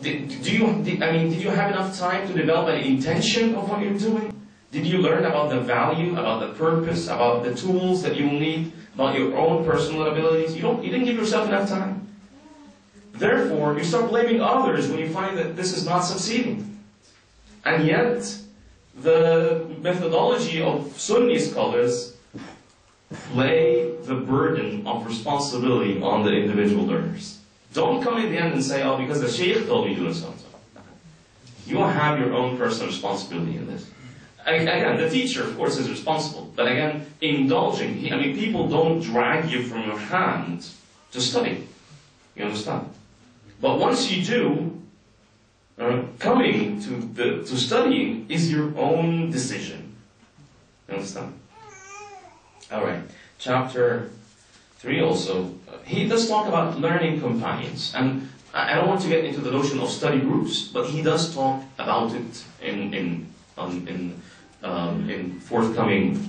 Did you have enough time to develop an intention of what you're doing? Did you learn about the value, about the purpose, about the tools that you will need, about your own personal abilities? You didn't give yourself enough time. Therefore, you start blaming others when you find that this is not succeeding. And yet, the methodology of Sunni scholars lay the burden of responsibility on the individual learners. Don't come in the end and say, oh, because the Shaykh told me to do something. You have your own personal responsibility in this. Again, the teacher, of course, is responsible. But again, indulging. People don't drag you from your hand to study. You understand? But once you do, coming to studying is your own decision. You understand? Alright. Chapter 3 also, he does talk about learning companions. And I don't want to get into the notion of study groups, but he does talk about it in forthcoming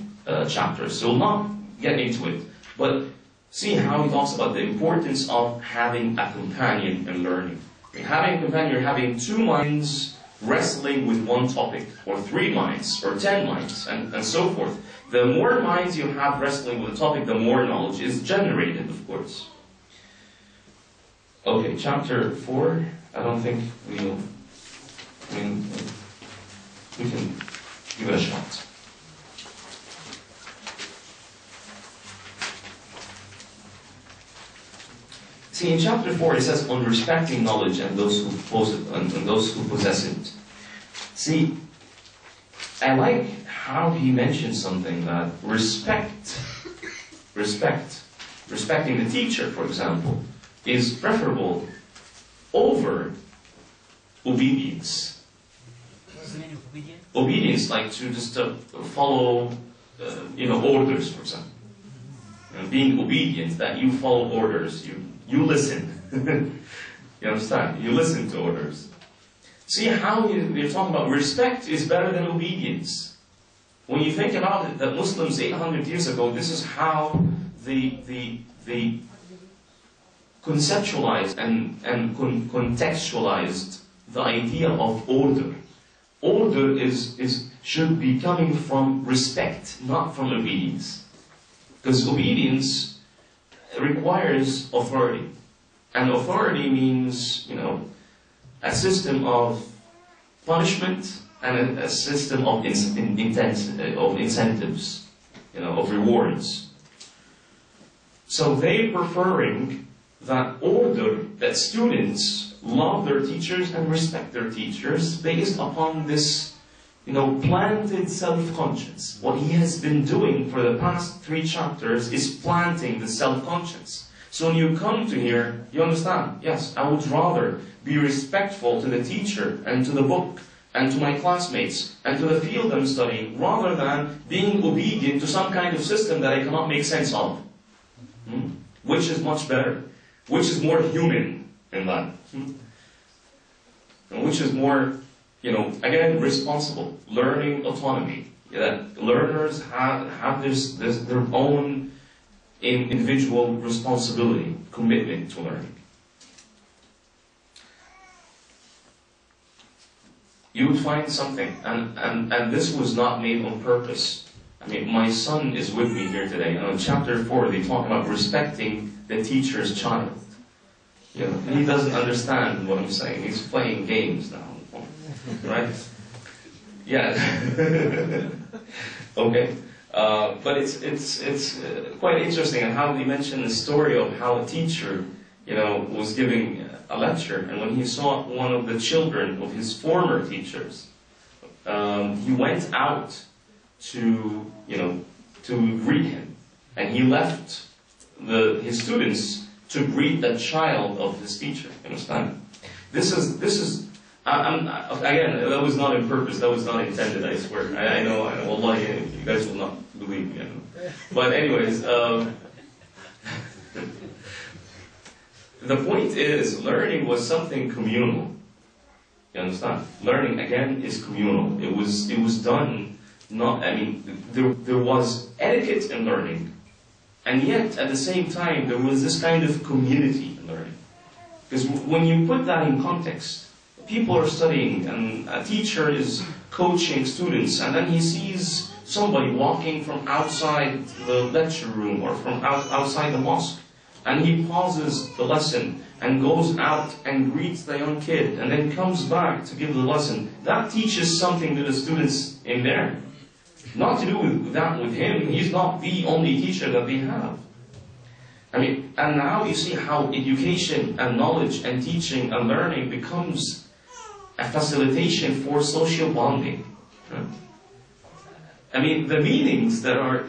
chapters. So we'll not get into it, but see how he talks about the importance of having a companion in learning. Having a companion, you're having 2 minds wrestling with one topic, or 3 minds, or 10 minds, and so forth. The more minds you have wrestling with a topic, the more knowledge is generated, of course. Okay, chapter 4, I don't think we can give it a shot. See, in chapter 4 it says, on respecting knowledge and those who possess it. See, I like how he mentions something that respecting the teacher, for example, is preferable over obedience. What's the meaning of obedience? Obedience, like to just follow, orders, for example. Being obedient, that you follow orders, you listen. You understand? You listen to orders. See how you're talking about respect is better than obedience. When you think about it, that Muslims 800 years ago, this is how they conceptualized and contextualized the idea of order. Order should be coming from respect, not from obedience. Because obedience requires authority. And authority means, a system of punishment and a system of incentives, of rewards. So they're preferring that order, that students love their teachers and respect their teachers based upon this, planted self-conscience. What he has been doing for the past 3 chapters is planting the self-conscience. So when you come to here, you understand, yes, I would rather be respectful to the teacher and to the book and to my classmates and to the field I'm studying, rather than being obedient to some kind of system that I cannot make sense of. Which is much better? Which is more human in that? And which is more, again, responsible, learning autonomy. That learners have their own individual responsibility, commitment to learning. You would find something, and this was not made on purpose. I mean, my son is with me here today, and in chapter 4 they talk about respecting the teacher's child. He doesn't understand what I'm saying. He's playing games now. Right? Yeah. Okay. But it's quite interesting how they mention the story of how a teacher, was giving a lecture, and when he saw one of the children of his former teachers, he went out to greet him, and he left his students to greet the child of his teacher. You understand? This is. Again, that was not on purpose. That was not intended. I swear. I know. Wallahi, you guys will not believe me. But anyways, the point is, learning was something communal. You understand? Learning again is communal. It was done. There was etiquette in learning, and yet at the same time there was this kind of community in learning. Because when you put that in context. People are studying, and a teacher is coaching students, and then he sees somebody walking from outside the lecture room or from outside the mosque, and he pauses the lesson and goes out and greets the young kid, and then comes back to give the lesson. That teaches something to the students in there. Not to do with him. He's not the only teacher that they have. And now you see how education and knowledge and teaching and learning becomes a facilitation for social bonding. The meanings that are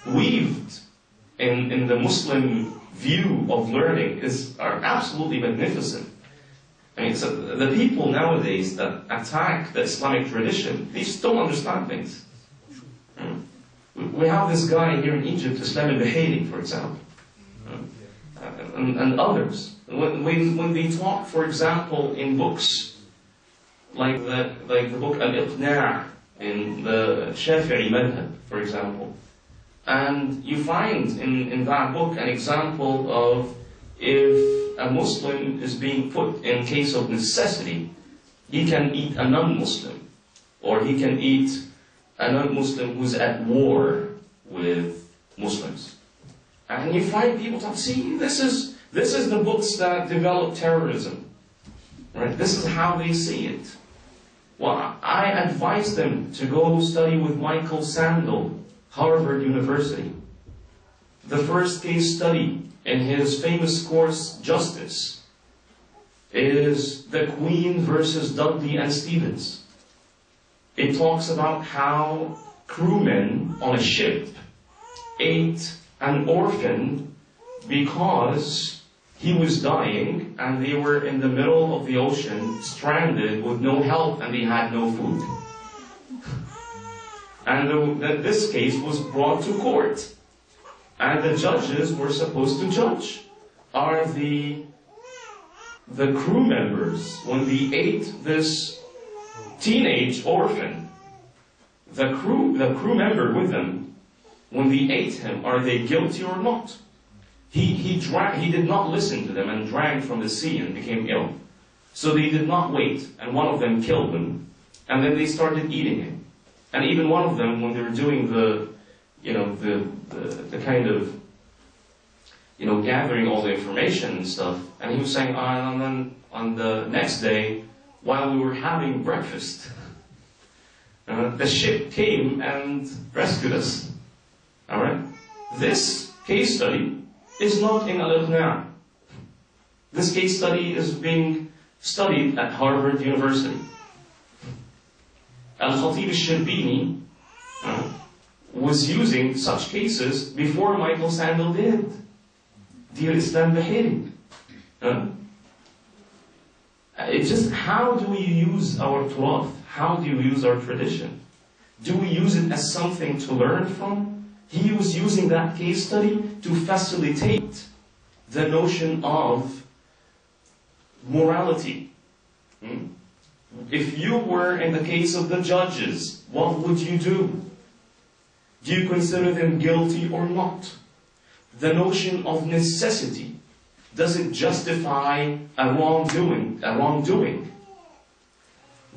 weaved in the Muslim view of learning are absolutely magnificent. So the people nowadays that attack the Islamic tradition, they just don't understand things. We have this guy here in Egypt, Islam al-Bahiri, for example, and others. When they talk, for example, in books like the book Al-Iqna' in the Shafi'i madhab, for example, and you find in that book an example of if a Muslim is being put in case of necessity, he can eat a non-Muslim, or he can eat a non-Muslim who's at war with Muslims. And you find people talk, see, this is the books that develop terrorism. Right? This is how they see it. Well, I advise them to go study with Michael Sandel, Harvard University. The first case study in his famous course, Justice, is the Queen versus Dudley and Stevens. It talks about how crewmen on a ship ate an orphan because he was dying and they were in the middle of the ocean, stranded with no help, and they had no food. And this case was brought to court. And the judges were supposed to judge. Are the crew members, when they ate this teenage orphan, the crew member with them, when they ate him, are they guilty or not? He did not listen to them and drank from the sea and became ill. So they did not wait, and one of them killed him, and then they started eating him. And even one of them, when they were doing the kind of, gathering all the information and stuff, and he was saying, and then on the next day, while we were having breakfast, the ship came and rescued us. Alright? This case study is not in Al-Iqna'. This case study is being studied at Harvard University. Al-Khatib al-Shirbini was using such cases before Michael Sandel did. Dear Islam Bahiri. It's just, how do we use our Turath? How do we use our tradition? Do we use it as something to learn from? He was using that case study to facilitate the notion of morality. If you were in the case of the judges, what would you do? Do you consider them guilty or not? The notion of necessity, does it justify a wrongdoing?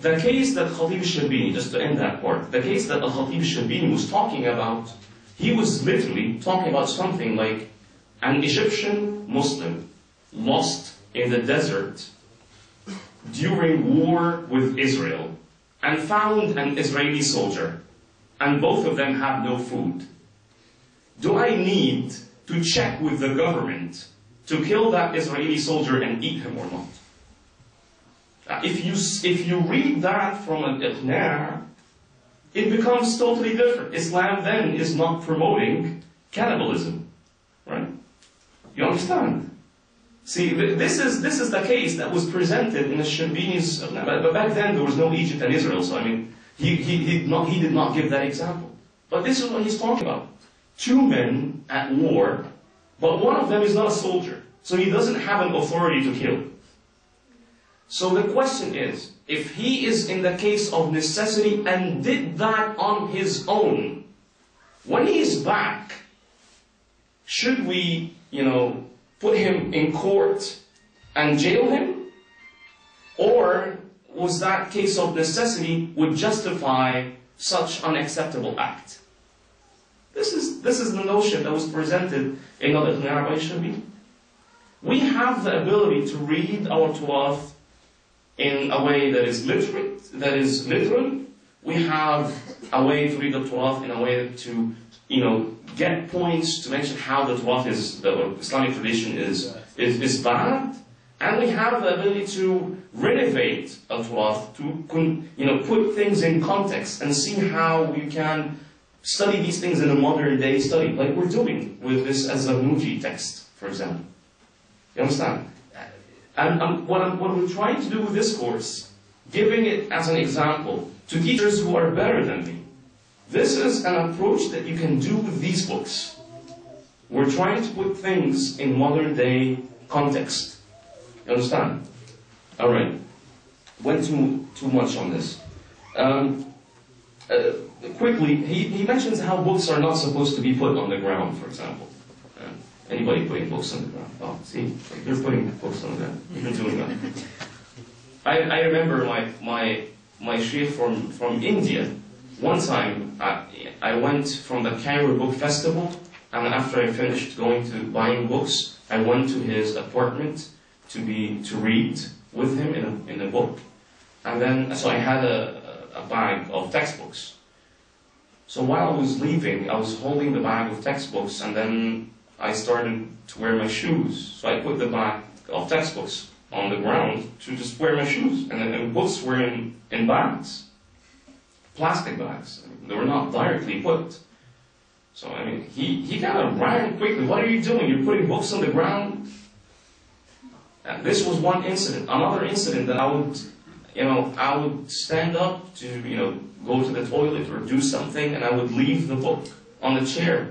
The case that Khatib al-Shirbini, just to end that part, the case that Khatib al-Shirbini was talking about, he was literally talking about something like an Egyptian Muslim lost in the desert during war with Israel and found an Israeli soldier, and both of them have no food. Do I need to check with the government to kill that Israeli soldier and eat him or not? If you read that from an Iqna', it becomes totally different. Islam then is not promoting cannibalism, right? You understand? See, this is the case that was presented in the Shirbini's. But back then there was no Egypt and Israel, so I mean, he did not give that example. But this is what he's talking about. Two men at war, but one of them is not a soldier, so he doesn't have an authority to kill. So the question is, if he is in the case of necessity and did that on his own, when he is back, should we, put him in court and jail him? Or was that case of necessity would justify such unacceptable act? This is the notion that was presented in Al-Iqna' by Shirbini. We have the ability to read our Turath in a way that is literal. We have a way to read the Turath in a way to, get points to mention how the Turath the Islamic tradition is bad. And we have the ability to renovate a Turath, to put things in context and see how we can study these things in a modern day study, like we're doing with this Az-Zarnuji text, for example. You understand? And what we're trying to do with this course, giving it as an example to teachers who are better than me, This is an approach that you can do with these books. We're trying to put things in modern day context. You understand? Alright. Went too much on this. Quickly, he mentions how books are not supposed to be put on the ground, for example. Anybody putting books on the ground? Oh, see, you're putting books on the ground. You've been doing that. I remember my sheikh from India. One time, I went from the Cairo Book Festival, and after I finished buying books, I went to his apartment to read with him in a book. And then, so I had a bag of textbooks. So while I was leaving, I was holding the bag of textbooks, and then I started to wear my shoes. So I put the bag of textbooks on the ground to just wear my shoes. And then the books were in bags, plastic bags. I mean, they were not directly put. So, I mean, he kind of ran quickly. What are you doing? You're putting books on the ground? And this was one incident. Another incident that I would stand up to, go to the toilet or do something, and I would leave the book on the chair.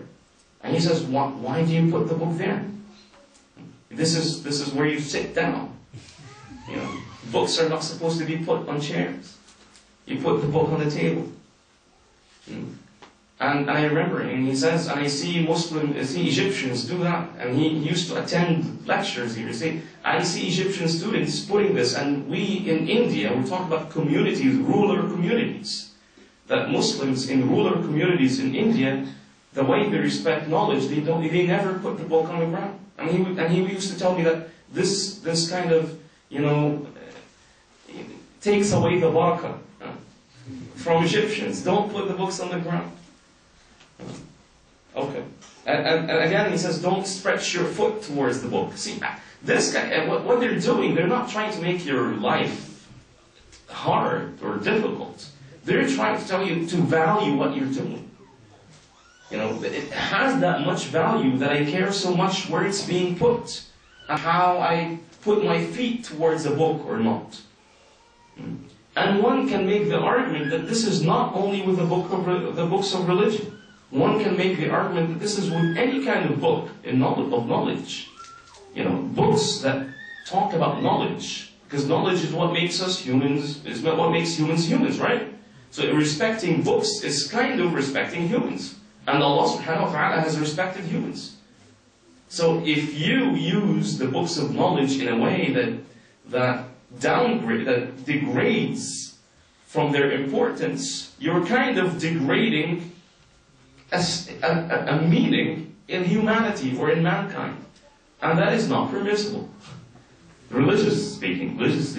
And he says, why do you put the book there? This is where you sit down. Books are not supposed to be put on chairs. You put the book on the table. And I remember, and he says, and I see Egyptians do that, and he used to attend lectures here. I see Egyptian students putting this, and we in India, we talk about communities, rural communities, that Muslims in rural communities in India, the way they respect knowledge, they never put the book on the ground. And he used to tell me that this kind of, takes away the barakah from Egyptians. Don't put the books on the ground. Okay. And again, he says, don't stretch your foot towards the book. See, this guy, what they're doing, they're not trying to make your life hard or difficult. They're trying to tell you to value what you're doing. It has that much value that I care so much where it's being put, and how I put my feet towards a book or not. And one can make the argument that this is not only with the books of religion. One can make the argument that this is with any kind of book of knowledge. Books that talk about knowledge. Because knowledge is what makes us humans, is what makes humans humans, right? So respecting books is kind of respecting humans. And Allah subhanahu wa ta'ala has respected humans. So if you use the books of knowledge in a way that degrades from their importance, you're kind of degrading a meaning in humanity or in mankind. And that is not permissible. Religiously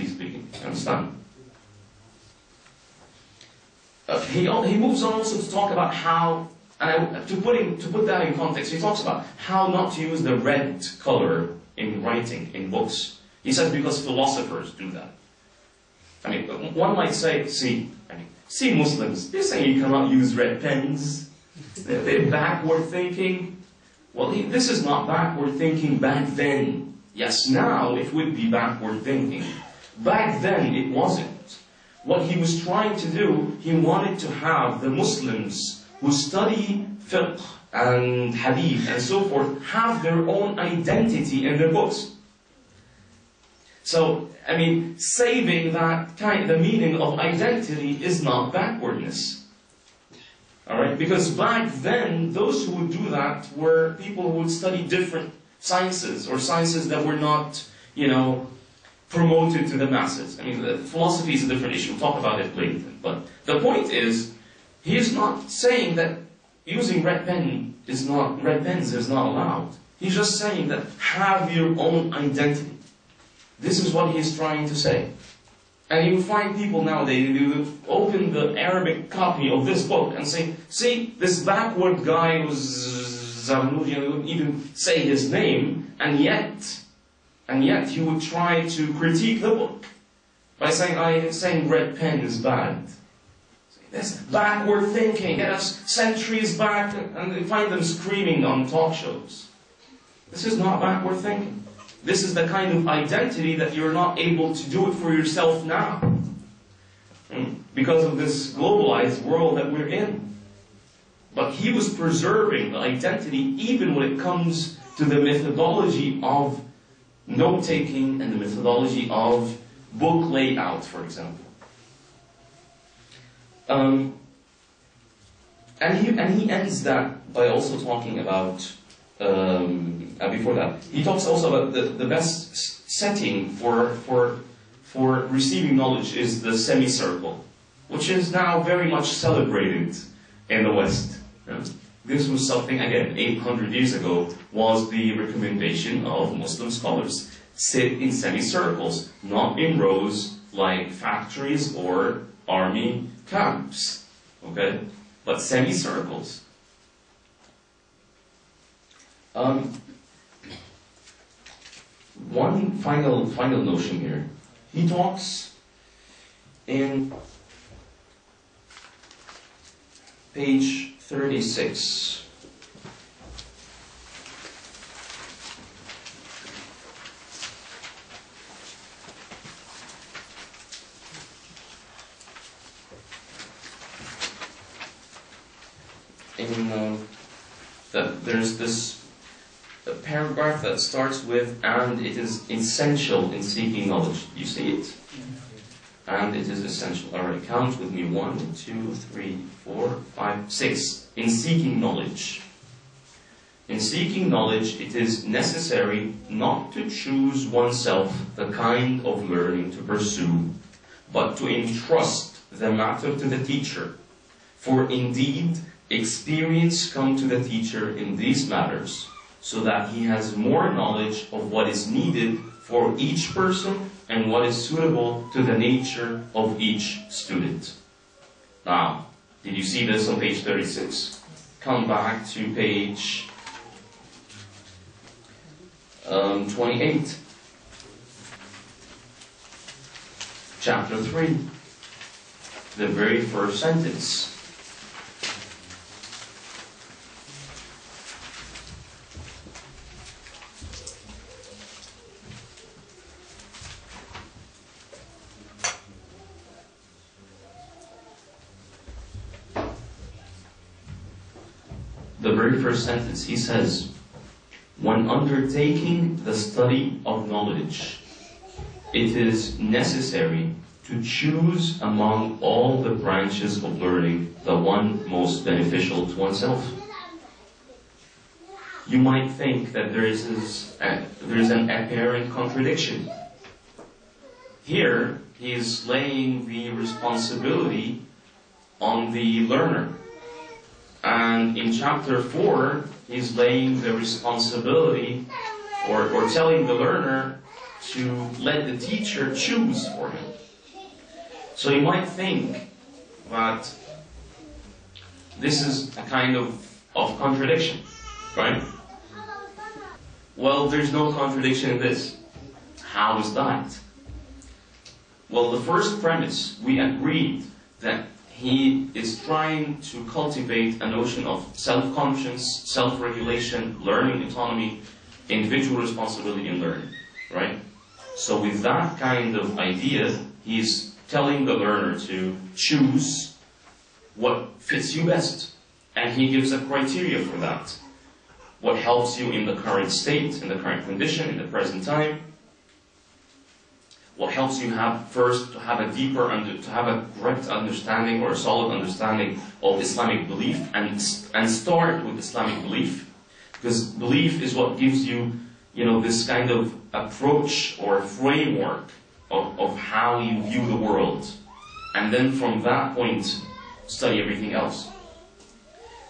speaking, understand? He moves on also to talk about how, and to put that in context, he talks about how not to use the red color in writing, in books. He says because philosophers do that. I mean, one might say, see Muslims, they're saying you cannot use red pens. They're backward thinking. Well, this is not backward thinking back then. Yes, now it would be backward thinking. Back then it wasn't. What he was trying to do, he wanted to have the Muslims who study fiqh and hadith and so forth have their own identity in their books. So, I mean, saving the meaning of identity is not backwardness. Alright? Because back then, those who would do that were people who would study different sciences, or sciences that were not, promoted to the masses. I mean, philosophy is a different issue. We'll talk about it later. But the point is, he is not saying that using red pens is not allowed. He's just saying that have your own identity. This is what he's trying to say. And you find people nowadays, they open the Arabic copy of this book and say, see, this backward guy was Zarnuji, and he wouldn't even say his name, and yet he would try to critique the book by saying red pen is bad. That's backward thinking, get us centuries back, and they find them screaming on talk shows. This is not backward thinking. This is the kind of identity that you're not able to do it for yourself now. Because of this globalized world that we're in. But he was preserving the identity even when it comes to the methodology of note-taking and the methodology of book layout, for example. And he ends that by also talking about, before that, he talks also about the best setting for receiving knowledge is the semicircle, which is now very much celebrated in the West. This was something, again, 800 years ago, was the recommendation of Muslim scholars. Sit in semicircles, not in rows like factories or army camps, okay? But semicircles. One final notion here. He talks in page 36. That there's this paragraph that starts with, and it is essential in seeking knowledge. You see it? And it is essential. Alright, count with me. 1, 2, 3, 4, 5, 6. In seeking knowledge. In seeking knowledge, it is necessary not to choose oneself the kind of learning to pursue, but to entrust the matter to the teacher. For indeed, experience comes to the teacher in these matters, so that he has more knowledge of what is needed for each person and what is suitable to the nature of each student. Now, did you see this on page 36? Come back to page 28. Chapter 3. The very first sentence. The very first sentence, he says, when undertaking the study of knowledge, it is necessary to choose among all the branches of learning the one most beneficial to oneself. You might think that there is an apparent contradiction. Here, he is laying the responsibility on the learner. And in chapter 4, he's laying the responsibility or telling the learner to let the teacher choose for him. So you might think that this is a kind of contradiction, right? Well, there's no contradiction in this. How is that? Well, the first premise, we agreed that he is trying to cultivate a notion of self-conscience, self-regulation, learning autonomy, individual responsibility in learning, right? So with that kind of idea, he's telling the learner to choose what fits you best. And he gives a criteria for that. What helps you in the current state, in the current condition, in the present time. What helps you first to have a deeper, to have a correct understanding or a solid understanding of Islamic belief, and start with Islamic belief, because belief is what gives you, this kind of approach or framework of how you view the world, and then from that point study everything else.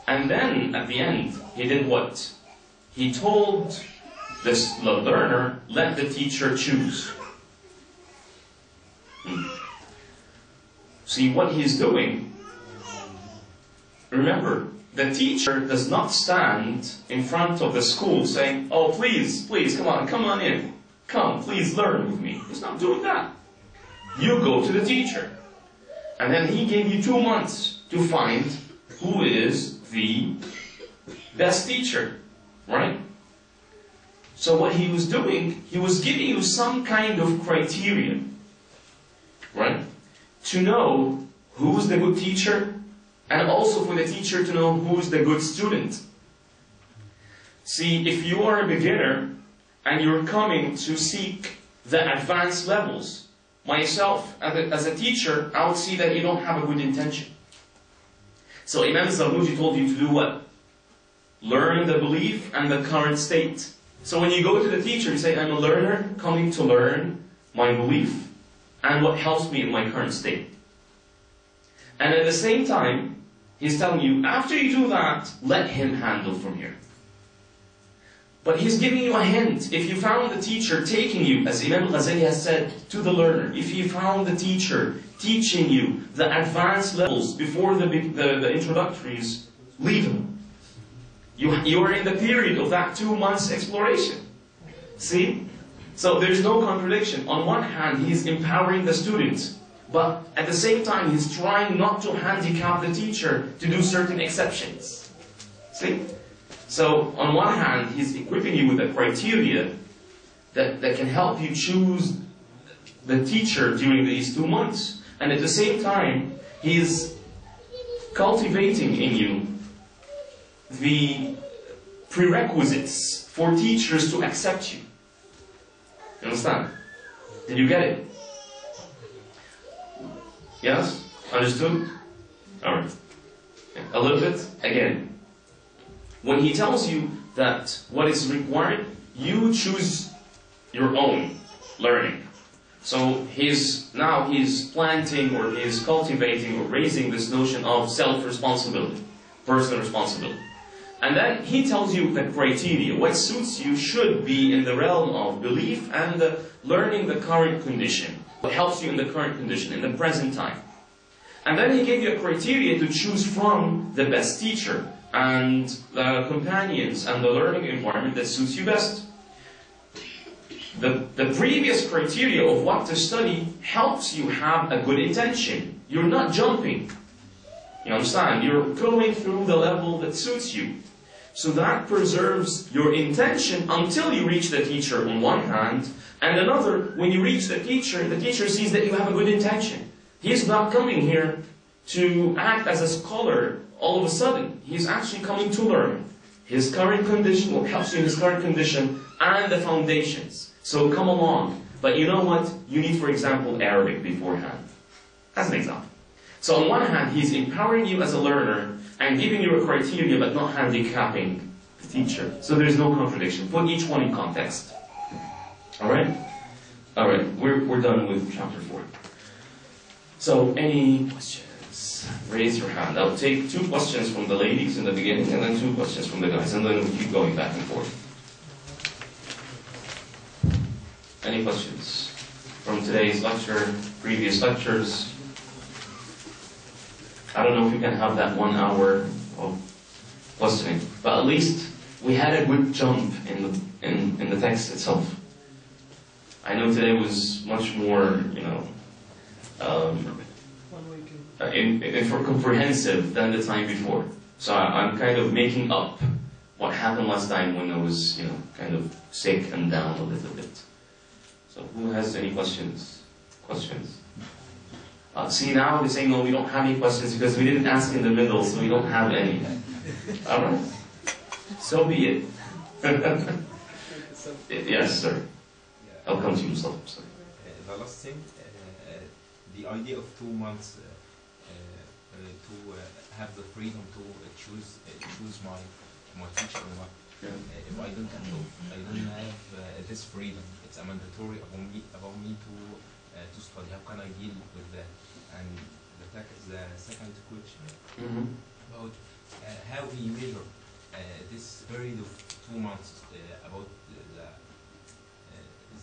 And then at the end, he did what? He told the learner, let the teacher choose. See what he's doing. Remember, the teacher does not stand in front of the school saying, oh, please, come on in. Come, please learn with me. He's not doing that. You go to the teacher. And then he gave you 2 months to find who is the best teacher, right? So what he was doing, he was giving you some kind of criterion, right? To know who's the good teacher and also for the teacher to know who's the good student. See, if you are a beginner and you're coming to seek the advanced levels, myself as a teacher, I would see that you don't have a good intention. So Imam Zarnuji told you to do what? Learn the belief and the current state. So when you go to the teacher, you say, I'm a learner coming to learn my belief and what helps me in my current state. And at the same time, he's telling you, after you do that, let him handle from here. But he's giving you a hint. If you found the teacher taking you, as Imam Ghazali has said, to the learner, if you found the teacher teaching you the advanced levels before the introductories, leave him. You are in the period of that 2 months exploration. See? So there's no contradiction. On one hand, he's empowering the student, but at the same time, he's trying not to handicap the teacher to do certain exceptions. See? So on one hand, he's equipping you with a criteria that can help you choose the teacher during these 2 months. And at the same time, he's cultivating in you the prerequisites for teachers to accept you. You understand? Did you get it? Yes? Understood? Alright. A little bit again. When he tells you that what is required, you choose your own learning. So he's planting or he's cultivating or raising this notion of self-responsibility, personal responsibility. And then he tells you the criteria. What suits you should be in the realm of belief and learning the current condition. What helps you in the current condition, in the present time. And then he gave you a criteria to choose from the best teacher and the companions and the learning environment that suits you best. The previous criteria of what to study helps you have a good intention. You're not jumping. You understand? You're going through the level that suits you. So that preserves your intention until you reach the teacher on one hand, and another, when you reach the teacher sees that you have a good intention. He's not coming here to act as a scholar all of a sudden. He's actually coming to learn his current condition, what helps you in his current condition, and the foundations. So come along. But you know what? You need, for example, Arabic beforehand. As an example. So on one hand, he's empowering you as a learner and giving you a criteria but not handicapping the teacher. So there's no contradiction. Put each one in context. Alright? Alright, we're done with chapter 4. So any questions? Raise your hand. I'll take 2 questions from the ladies in the beginning and then 2 questions from the guys, and then we'll keep going back and forth. Any questions from today's lecture, previous lectures? I don't know if you can have that 1 hour of questioning, but at least we had a good jump in the text itself. I know today was much more, comprehensive than the time before. So I'm kind of making up what happened last time when I was, kind of sick and down a little bit. So who has any questions? See, now they're saying, no, we don't have any questions because we didn't ask in the middle, so we don't have any. All right. So be it. Yes, sir. I'll come to you, Mustafa. The last thing, the idea of 2 months to have the freedom to choose my teacher or not. Yeah. If I don't have this freedom, it's a mandatory about me to study. How can I deal with that? And the second question about how we measure this period of 2 months about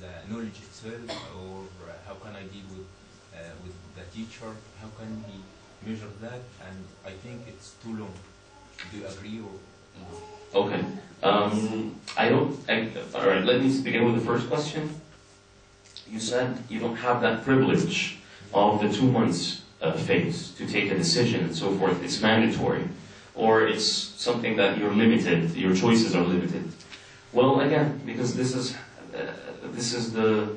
the knowledge itself, or how can I deal with the teacher? How can we measure that? And I think it's too long. Do you agree or? Okay. All right, let me begin with the first question. You said you don't have that privilege of the 2 months phase to take a decision and so forth. It's mandatory. Or it's something that you're limited, your choices are limited. Well, again, because this is the,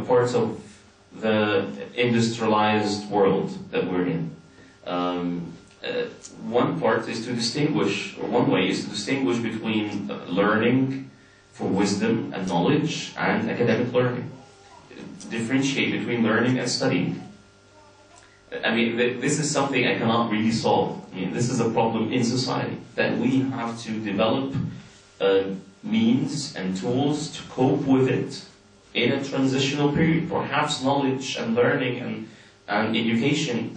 parts of the industrialized world that we're in. One part is to distinguish, or one way is to distinguish between learning for wisdom and knowledge and academic learning. Differentiate between learning and studying. I mean, this is something I cannot really solve. I mean, this is a problem in society, that we have to develop means and tools to cope with it in a transitional period. Perhaps knowledge and learning and education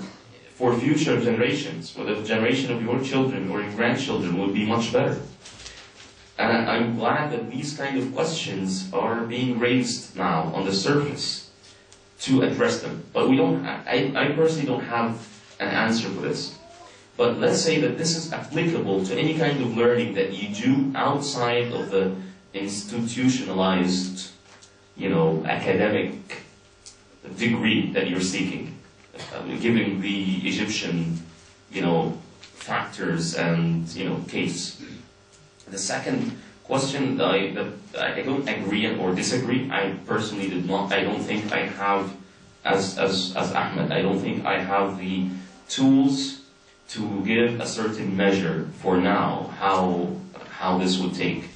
for future generations, for the generation of your children or your grandchildren, will be much better. And I'm glad that these kind of questions are being raised now on the surface to address them. But we don't. I personally don't have an answer for this. But let's say that this is applicable to any kind of learning that you do outside of the institutionalized, academic degree that you're seeking. Given the Egyptian, factors and, case. The second question that I don't agree or disagree. I personally I don't think I have, as Ahmed, I don't think I have the tools to give a certain measure for now how this would take.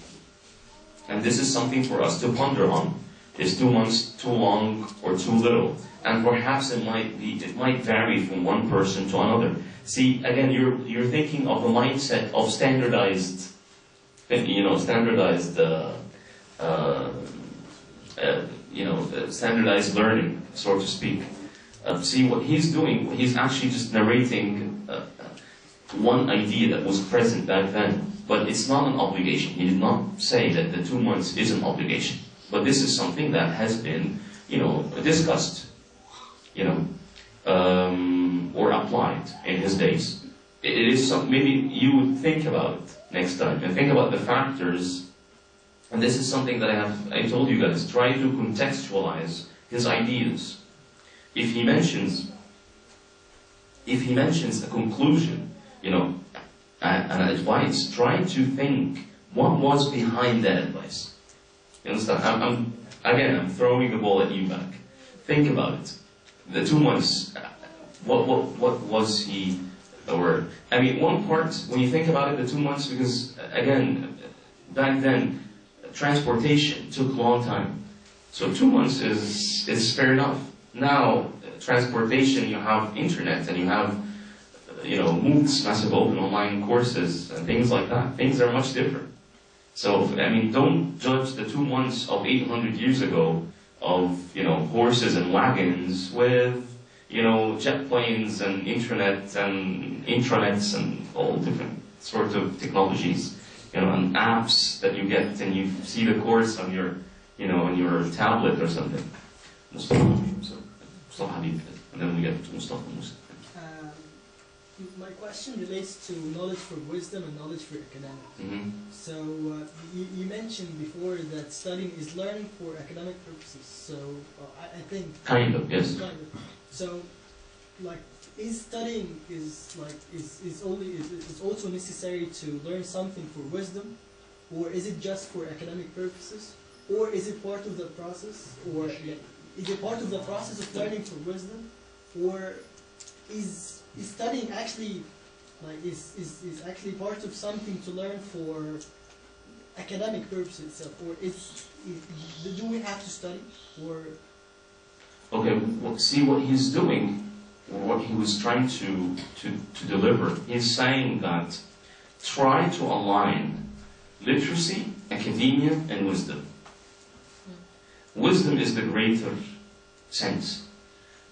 And this is something for us to ponder on. Is 2 months too long or too little? And perhaps it might vary from one person to another. See, again, you're thinking of the mindset of standardized standardized learning, so to speak. See what he's doing. He's actually just narrating one idea that was present back then, but it's not an obligation. He did not say that the 2 months is an obligation. But this is something that has been, discussed, or applied in his days. It is something, maybe you would think about it next time, and think about the factors. And this is something that I told you guys, try to contextualize his ideas. If he mentions a conclusion, an advice, try to think what was behind that advice. You understand? I'm throwing the ball at you back. Think about it. The 2 months, what was he, or, one part, when you think about it, the 2 months, because, again, back then, transportation took a long time. So 2 months is fair enough. Now, transportation, you have internet, and you have, MOOCs, massive open online courses, and things like that. Things are much different. So, don't judge the 2 months of 800 years ago of, horses and wagons with, jet planes and internet and intranets and all different sorts of technologies, and apps that you get and you see the course on your, on your tablet or something. Mustafa Habib, and then we get to Mustafa Musa. My question relates to knowledge for wisdom and knowledge for academics. Mm-hmm. So you mentioned before that studying is learning for academic purposes. So I think kind of, yes. Kind of. So, is studying is also necessary to learn something for wisdom, or is it just for academic purposes, or is it part of the process, or is it part of the process of learning for wisdom, or is studying actually is actually part of something to learn for academic purposes itself, or do we have to study, or? Okay, well, see what he's doing, or what he was trying to deliver. He's saying that try to align literacy, academia, and wisdom. Wisdom is the greater sense.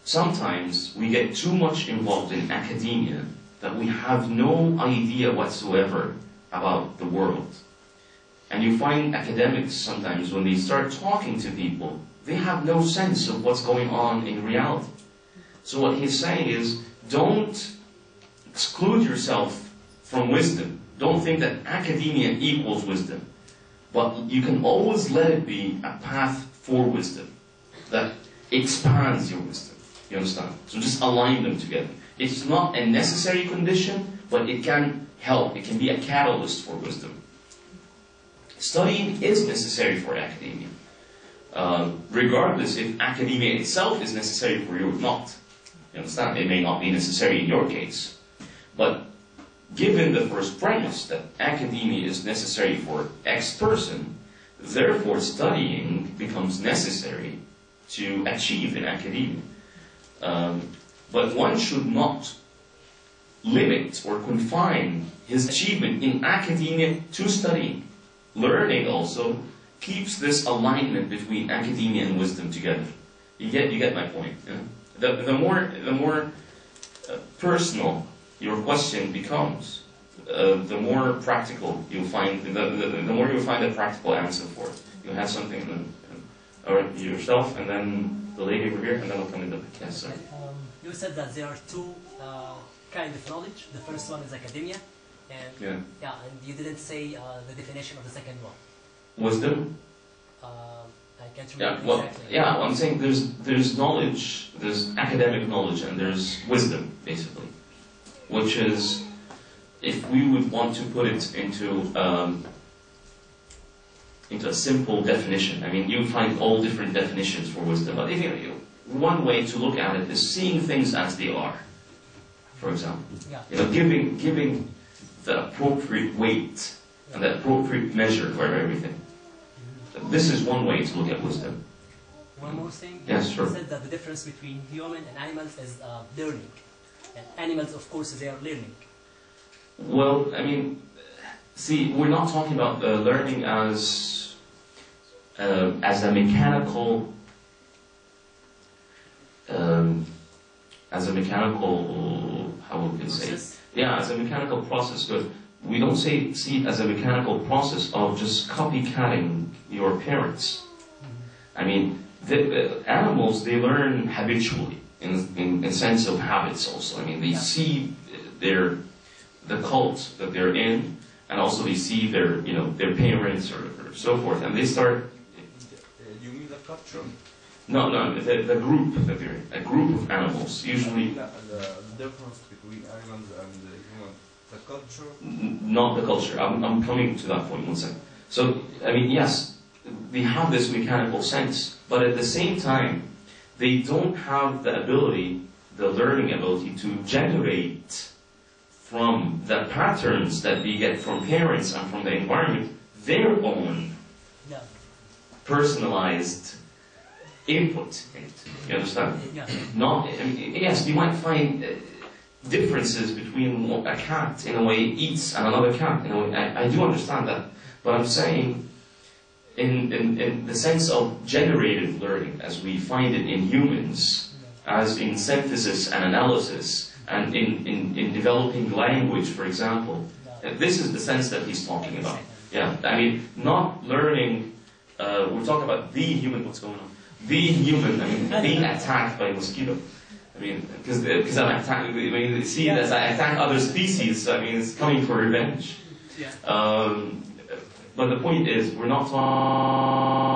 Sometimes we get too much involved in academia that we have no idea whatsoever about the world. And you find academics sometimes, when they start talking to people, they have no sense of what's going on in reality. So what he's saying is, don't exclude yourself from wisdom. Don't think that academia equals wisdom. But you can always let it be a path for wisdom that expands your wisdom. You understand? So just align them together. It's not a necessary condition, but it can help. It can be a catalyst for wisdom. Studying is necessary for academia. Regardless if academia itself is necessary for you or not. You understand? It may not be necessary in your case. But given the first premise that academia is necessary for X person, therefore studying becomes necessary to achieve in academia. But one should not limit or confine his achievement in academia to studying. Learning also keeps this alignment between academia and wisdom together. You get my point. Yeah? The more personal your question becomes, the more practical you'll find. The more you'll find a practical answer for it. You'll have something. Or yourself, and then the lady over here, and then we'll come in the back. Yes, sir. You said that there are two kind of knowledge. The first one is academia, and and you didn't say the definition of the second one. Wisdom. I can't remember exactly. Yeah, I'm saying there's knowledge, there's academic knowledge, and there's wisdom, basically, which is, if we would want to put it into a simple definition. I mean, you find all different definitions for wisdom, but if one way to look at it is seeing things as they are. For example, giving the appropriate weight and the appropriate measure for everything. This is one way to look at wisdom. One more thing. Yes, sure. You said that the difference between human and animals is learning. And animals, of course, they are learning. Well, I mean, see, we're not talking about learning as a mechanical, how would you say? Yeah, as a mechanical process. But we don't see it as a mechanical process of just copycatting your parents. I mean, the animals, they learn habitually in a sense of habits also. I mean, they see the cult that they're in, and also they see their parents or so forth, and they start. You mean the culture? No, the group that they're in, a group of animals, usually. The difference between animals and human, the culture? Not the culture. I'm coming to that point, one second. So, I mean, yes, they have this mechanical sense, but at the same time, they don't have the ability, the learning ability to generate from the patterns that they get from parents and from the environment, their own personalized input in it. You understand? Yes, you might find differences between a cat in a way eats and another cat in a way. I do understand that, but I'm saying in the sense of generative learning, as we find it in humans, as in synthesis and analysis, and in developing language, for example, this is the sense that he's talking about. Yeah, I mean, not learning. We're talking about the human. What's going on? The human. I mean, being attacked by a mosquito. I mean, because I'm attacked. I mean, see it as I attack other species. So, I mean, it's coming for revenge. But the point is, we're not talking.